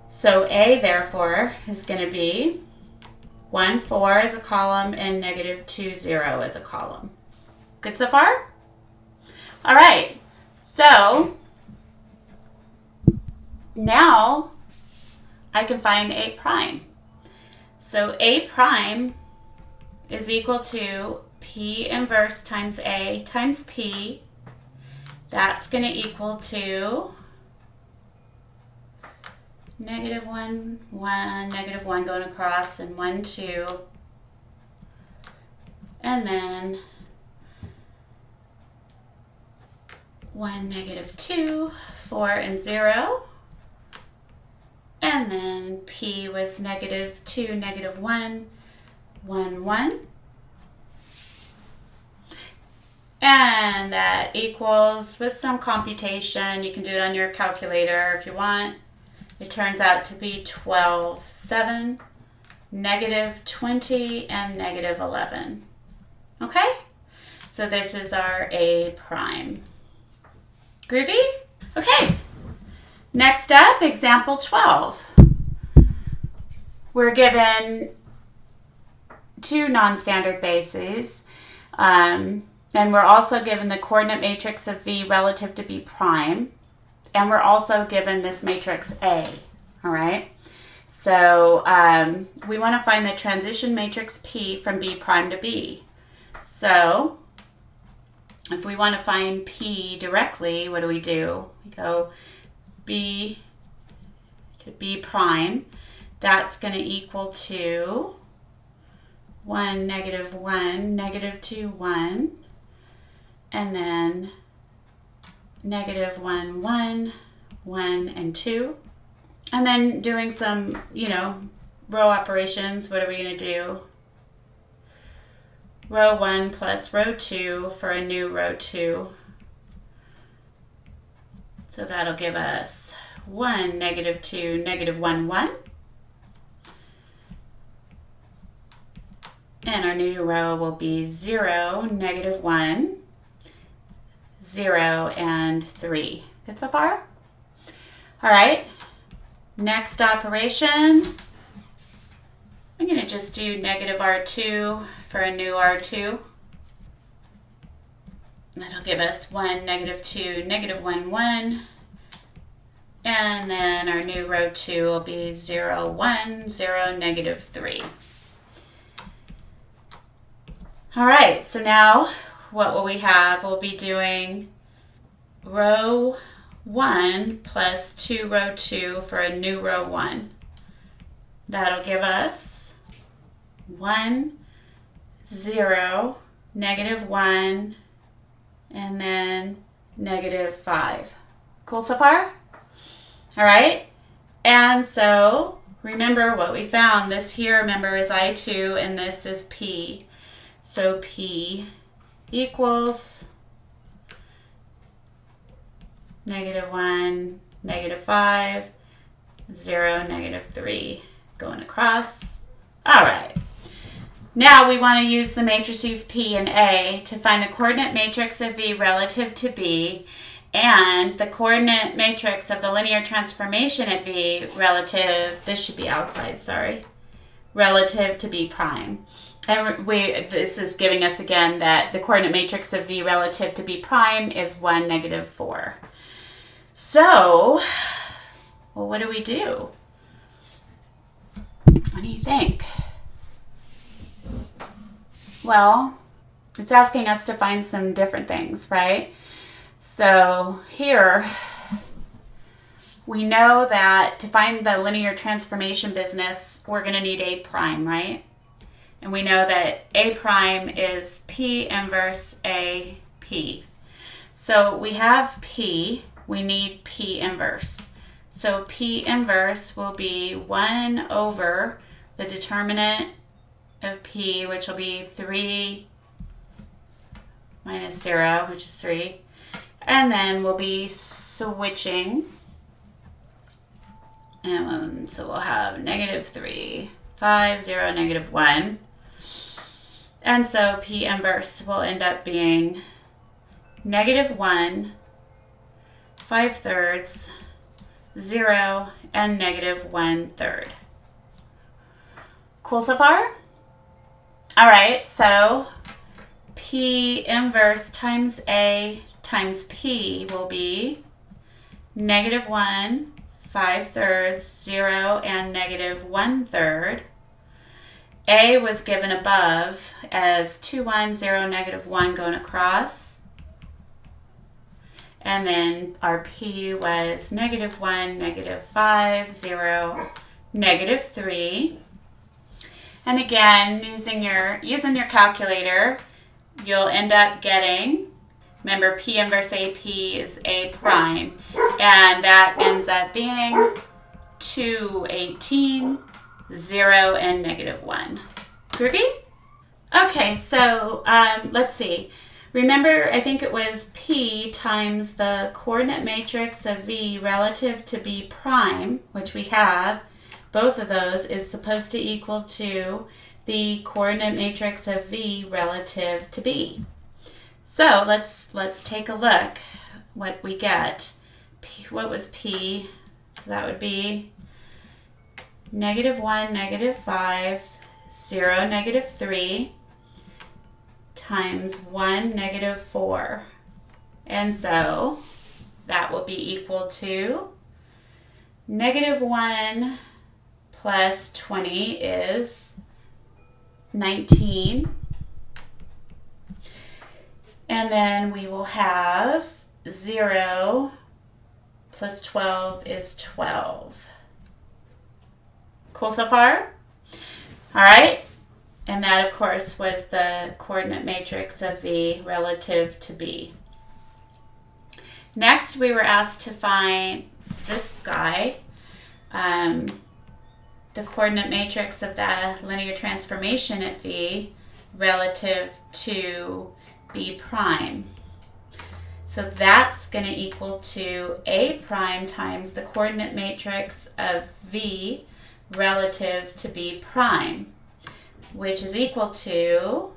So A, therefore, is going to be 1, 4 as a column and -2, 0 as a column. Good so far? All right. So now I can find A prime. So A prime is equal to P inverse times A times P. That's going to equal to -1, 1, -1 going across, and 1, 2. And then 1, -2, 4, and 0. And then P was -2, -1, 1, 1. And that equals, with some computation, you can do it on your calculator if you want. It turns out to be 12, 7, -20, and -11. Okay? So this is our A prime. Groovy? Okay. Next up, example 12. We're given two non-standard bases, and we're also given the coordinate matrix of V relative to B prime, and we're also given this matrix A, all right? So we want to find the transition matrix P from B prime to B. So if we want to find P directly, what do? We go B to B prime. That's going to equal to 1, -1, -2, 1, and then -1, 1, 1, and 2. And then doing some, row operations. What are we going to do? Row 1 plus row 2 for a new row 2. So that'll give us 1, -2, -1, 1. And our new row will be 0, -1, 0, and 3. Good so far? All right. Next operation. I'm going to just do negative R2 for a new R2. That'll give us 1, negative 2, negative 1, 1. And then our new row 2 will be 0, 1, 0, negative 3. All right, so now what will we have? We'll be doing row 1 plus 2 row 2 for a new row 1. That'll give us 1, 0, negative 1, and then negative 5. Cool so far? All right. And so remember what we found. This here, remember, is I2, and this is P. So P equals negative 1, negative 5, 0, negative 3 going across. All right. Now we want to use the matrices P and A to find the coordinate matrix of V relative to B and the coordinate matrix of the linear transformation at V relative, this should be outside, sorry, relative to B prime. And this is giving us again that the coordinate matrix of V relative to B prime is 1, negative 4. So, well, what do we do? What do you think? Well, it's asking us to find some different things, right? So here, we know that to find the linear transformation business, we're going to need A prime, right? And we know that A prime is P inverse A P. So we have P, we need P inverse. So P inverse will be 1 over the determinant of P, which will be 3 minus 0, which is 3. And then we'll be switching. And so we'll have negative 3, 5, 0, negative 1. And so P inverse will end up being negative 1, 5/3, 0, and negative 1/3. Cool so far? All right, so P inverse times A times P will be negative 1, 5/3, 0, and negative 1/3. A was given above as 2, 1, 0, negative 1 going across. And then our P was negative 1, negative 5, 0, negative 3. And again, using your calculator, you'll end up getting, remember P inverse AP is A prime, and that ends up being 2, 18, 0, and negative 1. Groovy? Okay, so let's see. Remember, I think it was P times the coordinate matrix of V relative to B prime, which we have. Both of those is supposed to equal to the coordinate matrix of V relative to B. So let's take a look what we get. What was P? So that would be negative 1, negative 5, 0, negative 3 times 1, negative 4. And so that will be equal to negative 1 plus 20 is 19. And then we will have 0 plus 12 is 12. Cool so far? All right. And that, of course, was the coordinate matrix of V relative to B. Next, we were asked to find this guy, the coordinate matrix of the linear transformation at V relative to B prime. So that's going to equal to A prime times the coordinate matrix of V relative to B prime, which is equal to,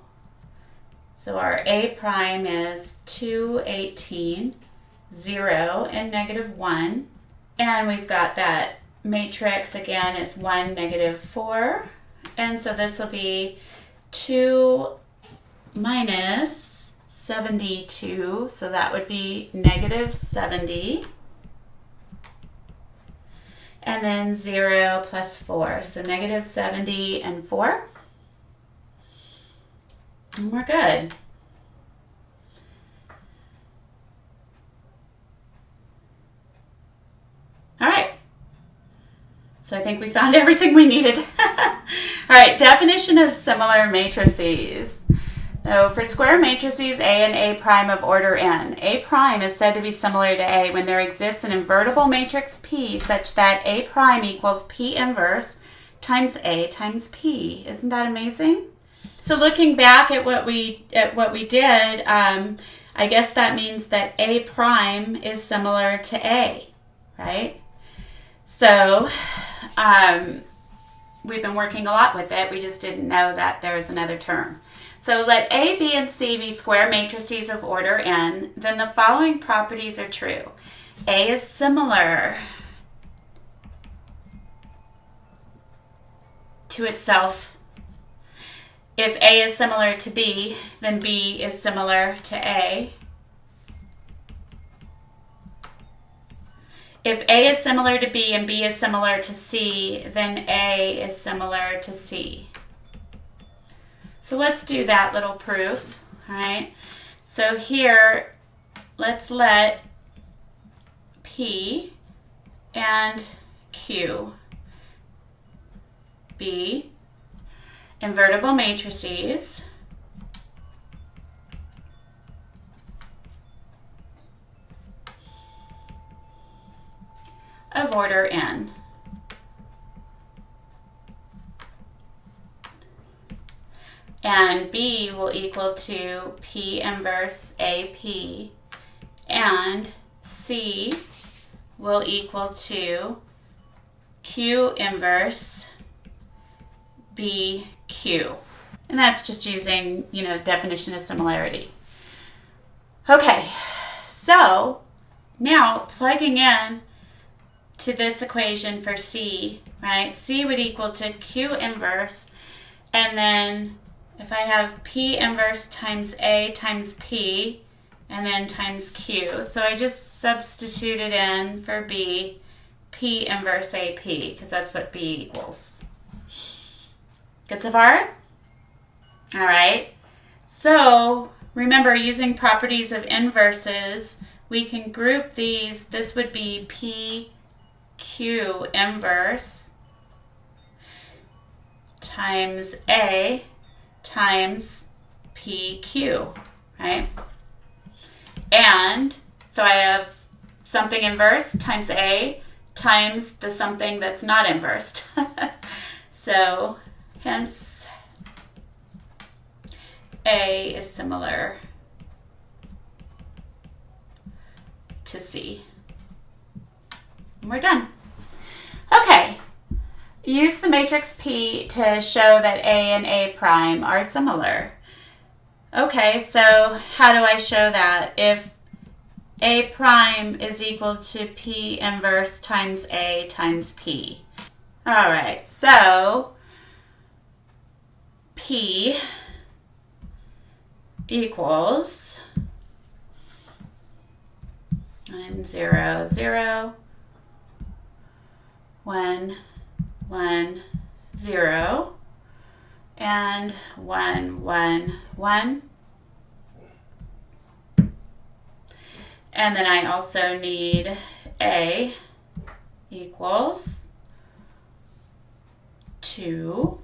so our A prime is 2, 18, 0, and negative 1. And we've got that matrix again is 1, negative 4, And so this will be 2 minus 72, so that would be negative 70. And then 0 plus 4, so negative 70 and 4. And we're good. All right. So I think we found everything we needed. All right, definition of similar matrices. So for square matrices A and A prime of order n, A prime is said to be similar to A when there exists an invertible matrix P such that A prime equals P inverse times A times P. Isn't that amazing? So looking back at what we did, I guess that means that A prime is similar to A, right? So we've been working a lot with it. We just didn't know that there's another term. So let A, B, and C be square matrices of order n, then the following properties are true. A is similar to itself. If A is similar to B, then B is similar to A. If A is similar to B and B is similar to C, then A is similar to C. So let's do that little proof, all right? So here, let's let P and Q be invertible matrices of order n. And B will equal to P inverse AP, and C will equal to Q inverse BQ. And that's just using, definition of similarity. Okay, so now plugging in to this equation for C, right? C would equal to Q inverse, and then if I have P inverse times A times P, and then times Q. So I just substituted in for B, P inverse AP, because that's what B equals. Good so far? All right. So remember, using properties of inverses, we can group these. This would be PQ inverse times A times PQ, right? And so I have something inverse times A times the something that's not inversed. So hence A is similar to C. And we're done. Okay. Use the matrix P to show that A and A prime are similar. Okay, so how do I show that? If A prime is equal to P inverse times A times P. All right, so P equals 1, 0, 0, 1, 1, 0, and 1, 1, 1. And then I also need A equals 2,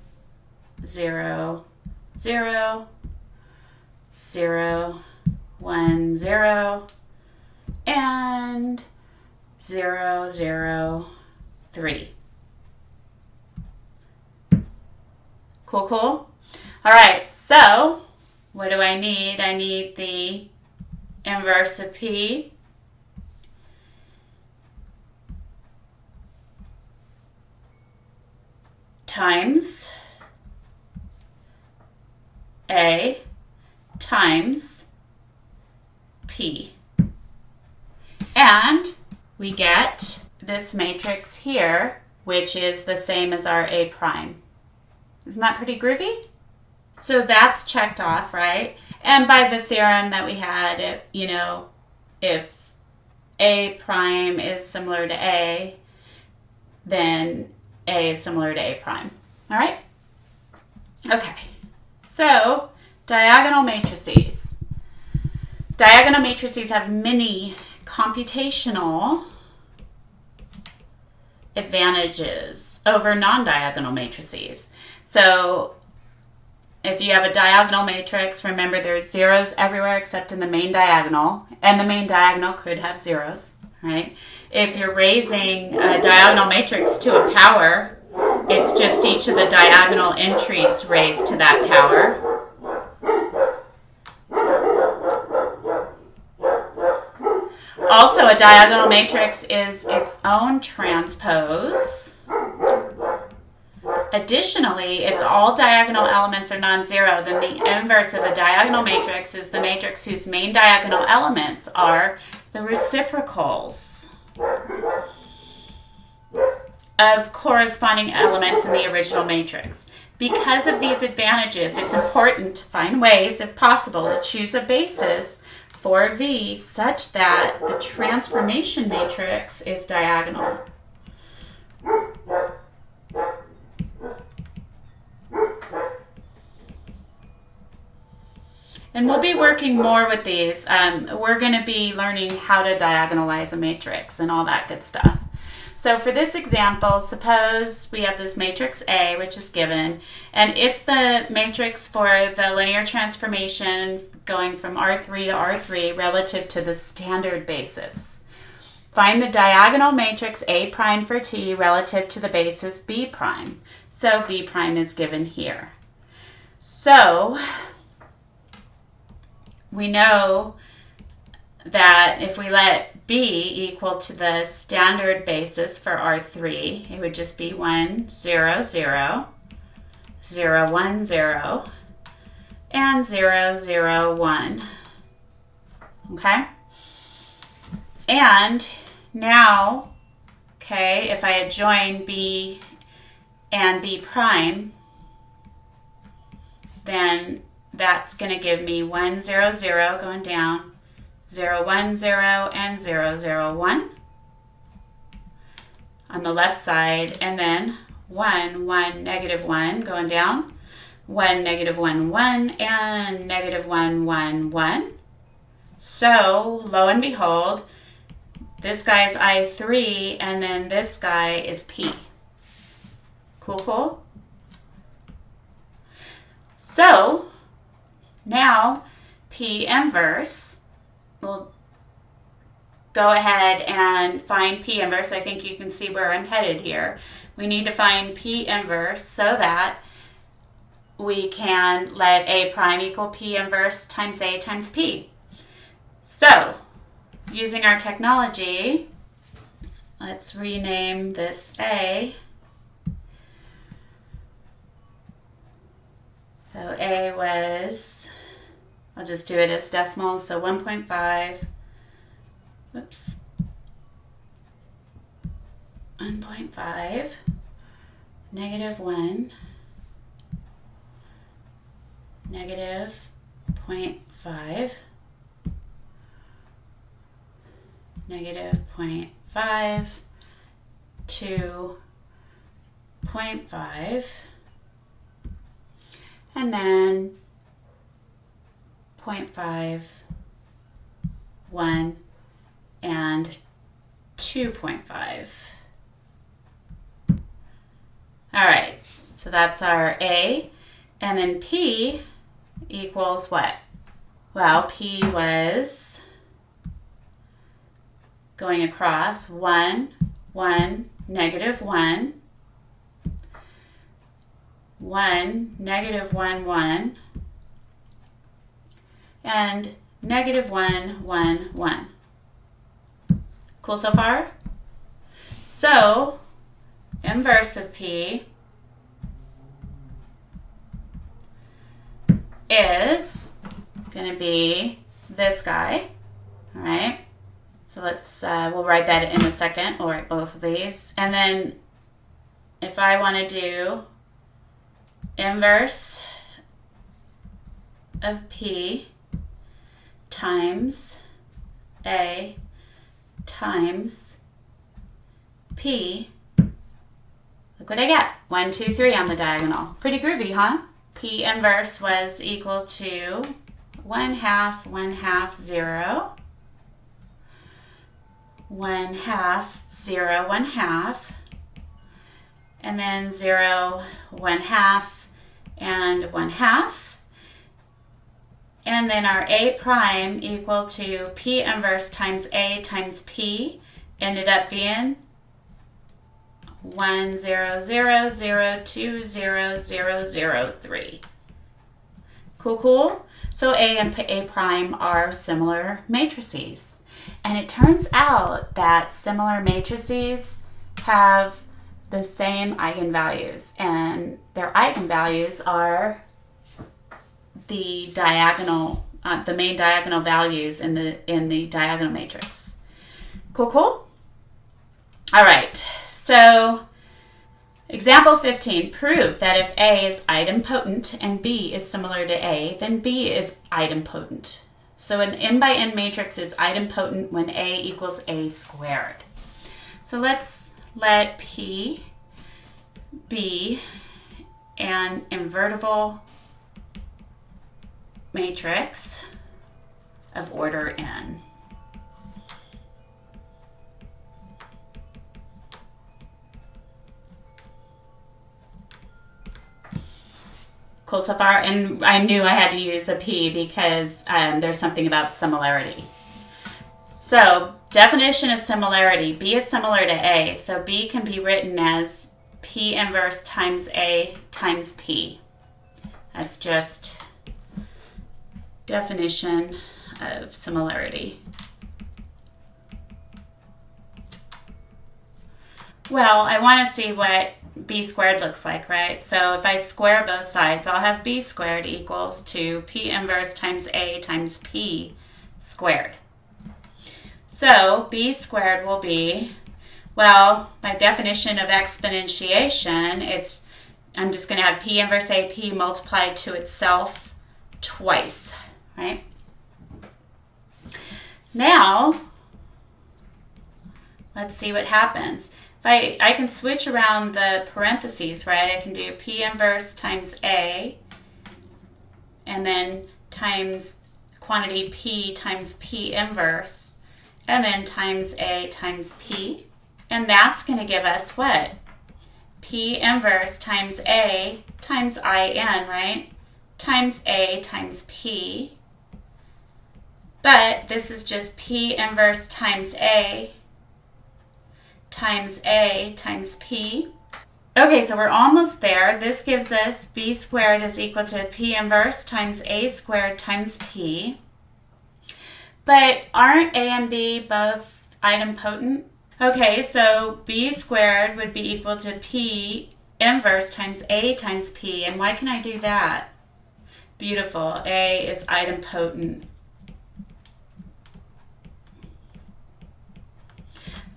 0, 0, 0, 1, 0, and 0, 0, 3. Cool, cool? All right, so what do I need? I need the inverse of P times A times P. And we get this matrix here, which is the same as our A prime. Isn't that pretty groovy? So that's checked off, right? And by the theorem that we had, if A prime is similar to A, then A is similar to A prime. All right? Okay. So, diagonal matrices. Diagonal matrices have many computational advantages over non-diagonal matrices. So, if you have a diagonal matrix, remember there's zeros everywhere except in the main diagonal, and the main diagonal could have zeros, right? If you're raising a diagonal matrix to a power, it's just each of the diagonal entries raised to that power. Also, a diagonal matrix is its own transpose. Additionally, if all diagonal elements are non-zero, then the inverse of a diagonal matrix is the matrix whose main diagonal elements are the reciprocals of corresponding elements in the original matrix. Because of these advantages, it's important to find ways, if possible, to choose a basis for V such that the transformation matrix is diagonal. And we'll be working more with these. We're going to be learning how to diagonalize a matrix and all that good stuff. So for this example, suppose we have this matrix A, which is given, and it's the matrix for the linear transformation going from R3 to R3 relative to the standard basis. Find the diagonal matrix A prime for T relative to the basis B prime. So B prime is given here. So we know that if we let B equal to the standard basis for R3, it would just be 1, 0, 0, 0, 1, 0, and 0, 0, 1. Okay? And now, okay, if I adjoin B and B prime, then that's going to give me 1, 0, 0 going down, 0, 1, 0, and 0, 0, 1 on the left side, and then 1, 1, negative 1 going down, 1, negative 1, 1, and negative 1, 1, 1. So, lo and behold, this guy is I3, and then this guy is P. Cool, cool? So, now P inverse, we'll go ahead and find P inverse. I think you can see where I'm headed here. We need to find P inverse so that we can let A prime equal P inverse times A times P. So, using our technology, let's rename this A. So A was, I'll just do it as decimals, so 1.5, whoops, 1.5, negative 1, negative 0.5, negative 0.5, 2.5, and then 0.5, 1, and 2.5. All right, so that's our A. And then P equals what? Well, P was going across 1, 1, negative 1, 1, negative 1, 1, and negative 1, 1, 1. Cool so far? So, inverse of P is going to be this guy, all right? So let's, we'll write that in a second. We'll write both of these. And then if I want to do inverse of P times A times P. Look what I get. 1, 2, 3 on the diagonal. Pretty groovy, huh? P inverse was equal to 1/2, 1/2, 0. 1/2, 0, 1/2. And then 0, 1/2, and 1/2. And then our A prime equal to P inverse times A times P ended up being 1, 0, 0, 0, 2, 0, 0, 0, 3. Cool, cool? So A and A prime are similar matrices. And it turns out that similar matrices have the same eigenvalues. And their eigenvalues are the diagonal, the main diagonal values in the diagonal matrix. Cool, cool? All right. So, example 15, prove that if A is idempotent and B is similar to A, then B is idempotent. So an n by n matrix is idempotent when A equals A squared. So let's let P be an invertible matrix of order n. Cool so far? And I knew I had to use a P because there's something about similarity. So, definition of similarity. B is similar to A, so B can be written as P inverse times A times P. That's just definition of similarity. Well, I want to see what B squared looks like, right? So if I square both sides, I'll have B squared equals to P inverse times A times P squared. So B squared will be, well, by definition of exponentiation, I'm just going to have P inverse AP multiplied to itself twice, right? Now, let's see what happens. If I can switch around the parentheses, right? I can do P inverse times A and then times quantity P times P inverse and then times A times P. And that's going to give us what? P inverse times A times IN, right? Times A times P. But this is just P inverse times A times P. Okay, so we're almost there. This gives us B squared is equal to P inverse times A squared times P. But aren't A and B both idempotent? Okay, so B squared would be equal to P inverse times A times P. And why can I do that? Beautiful. A is idempotent.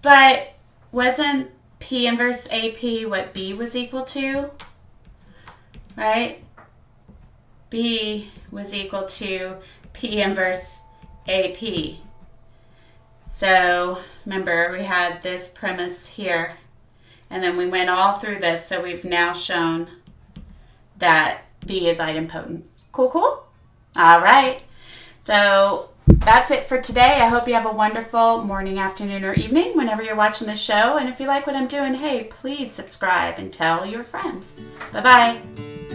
But wasn't P inverse AP what B was equal to? Right? B was equal to P inverse AP. So remember, we had this premise here, and then we went all through this, so we've now shown that B is idempotent. Cool, cool? All right. So that's it for today. I hope you have a wonderful morning, afternoon, or evening whenever you're watching the show. And if you like what I'm doing, hey, please subscribe and tell your friends. Bye-bye.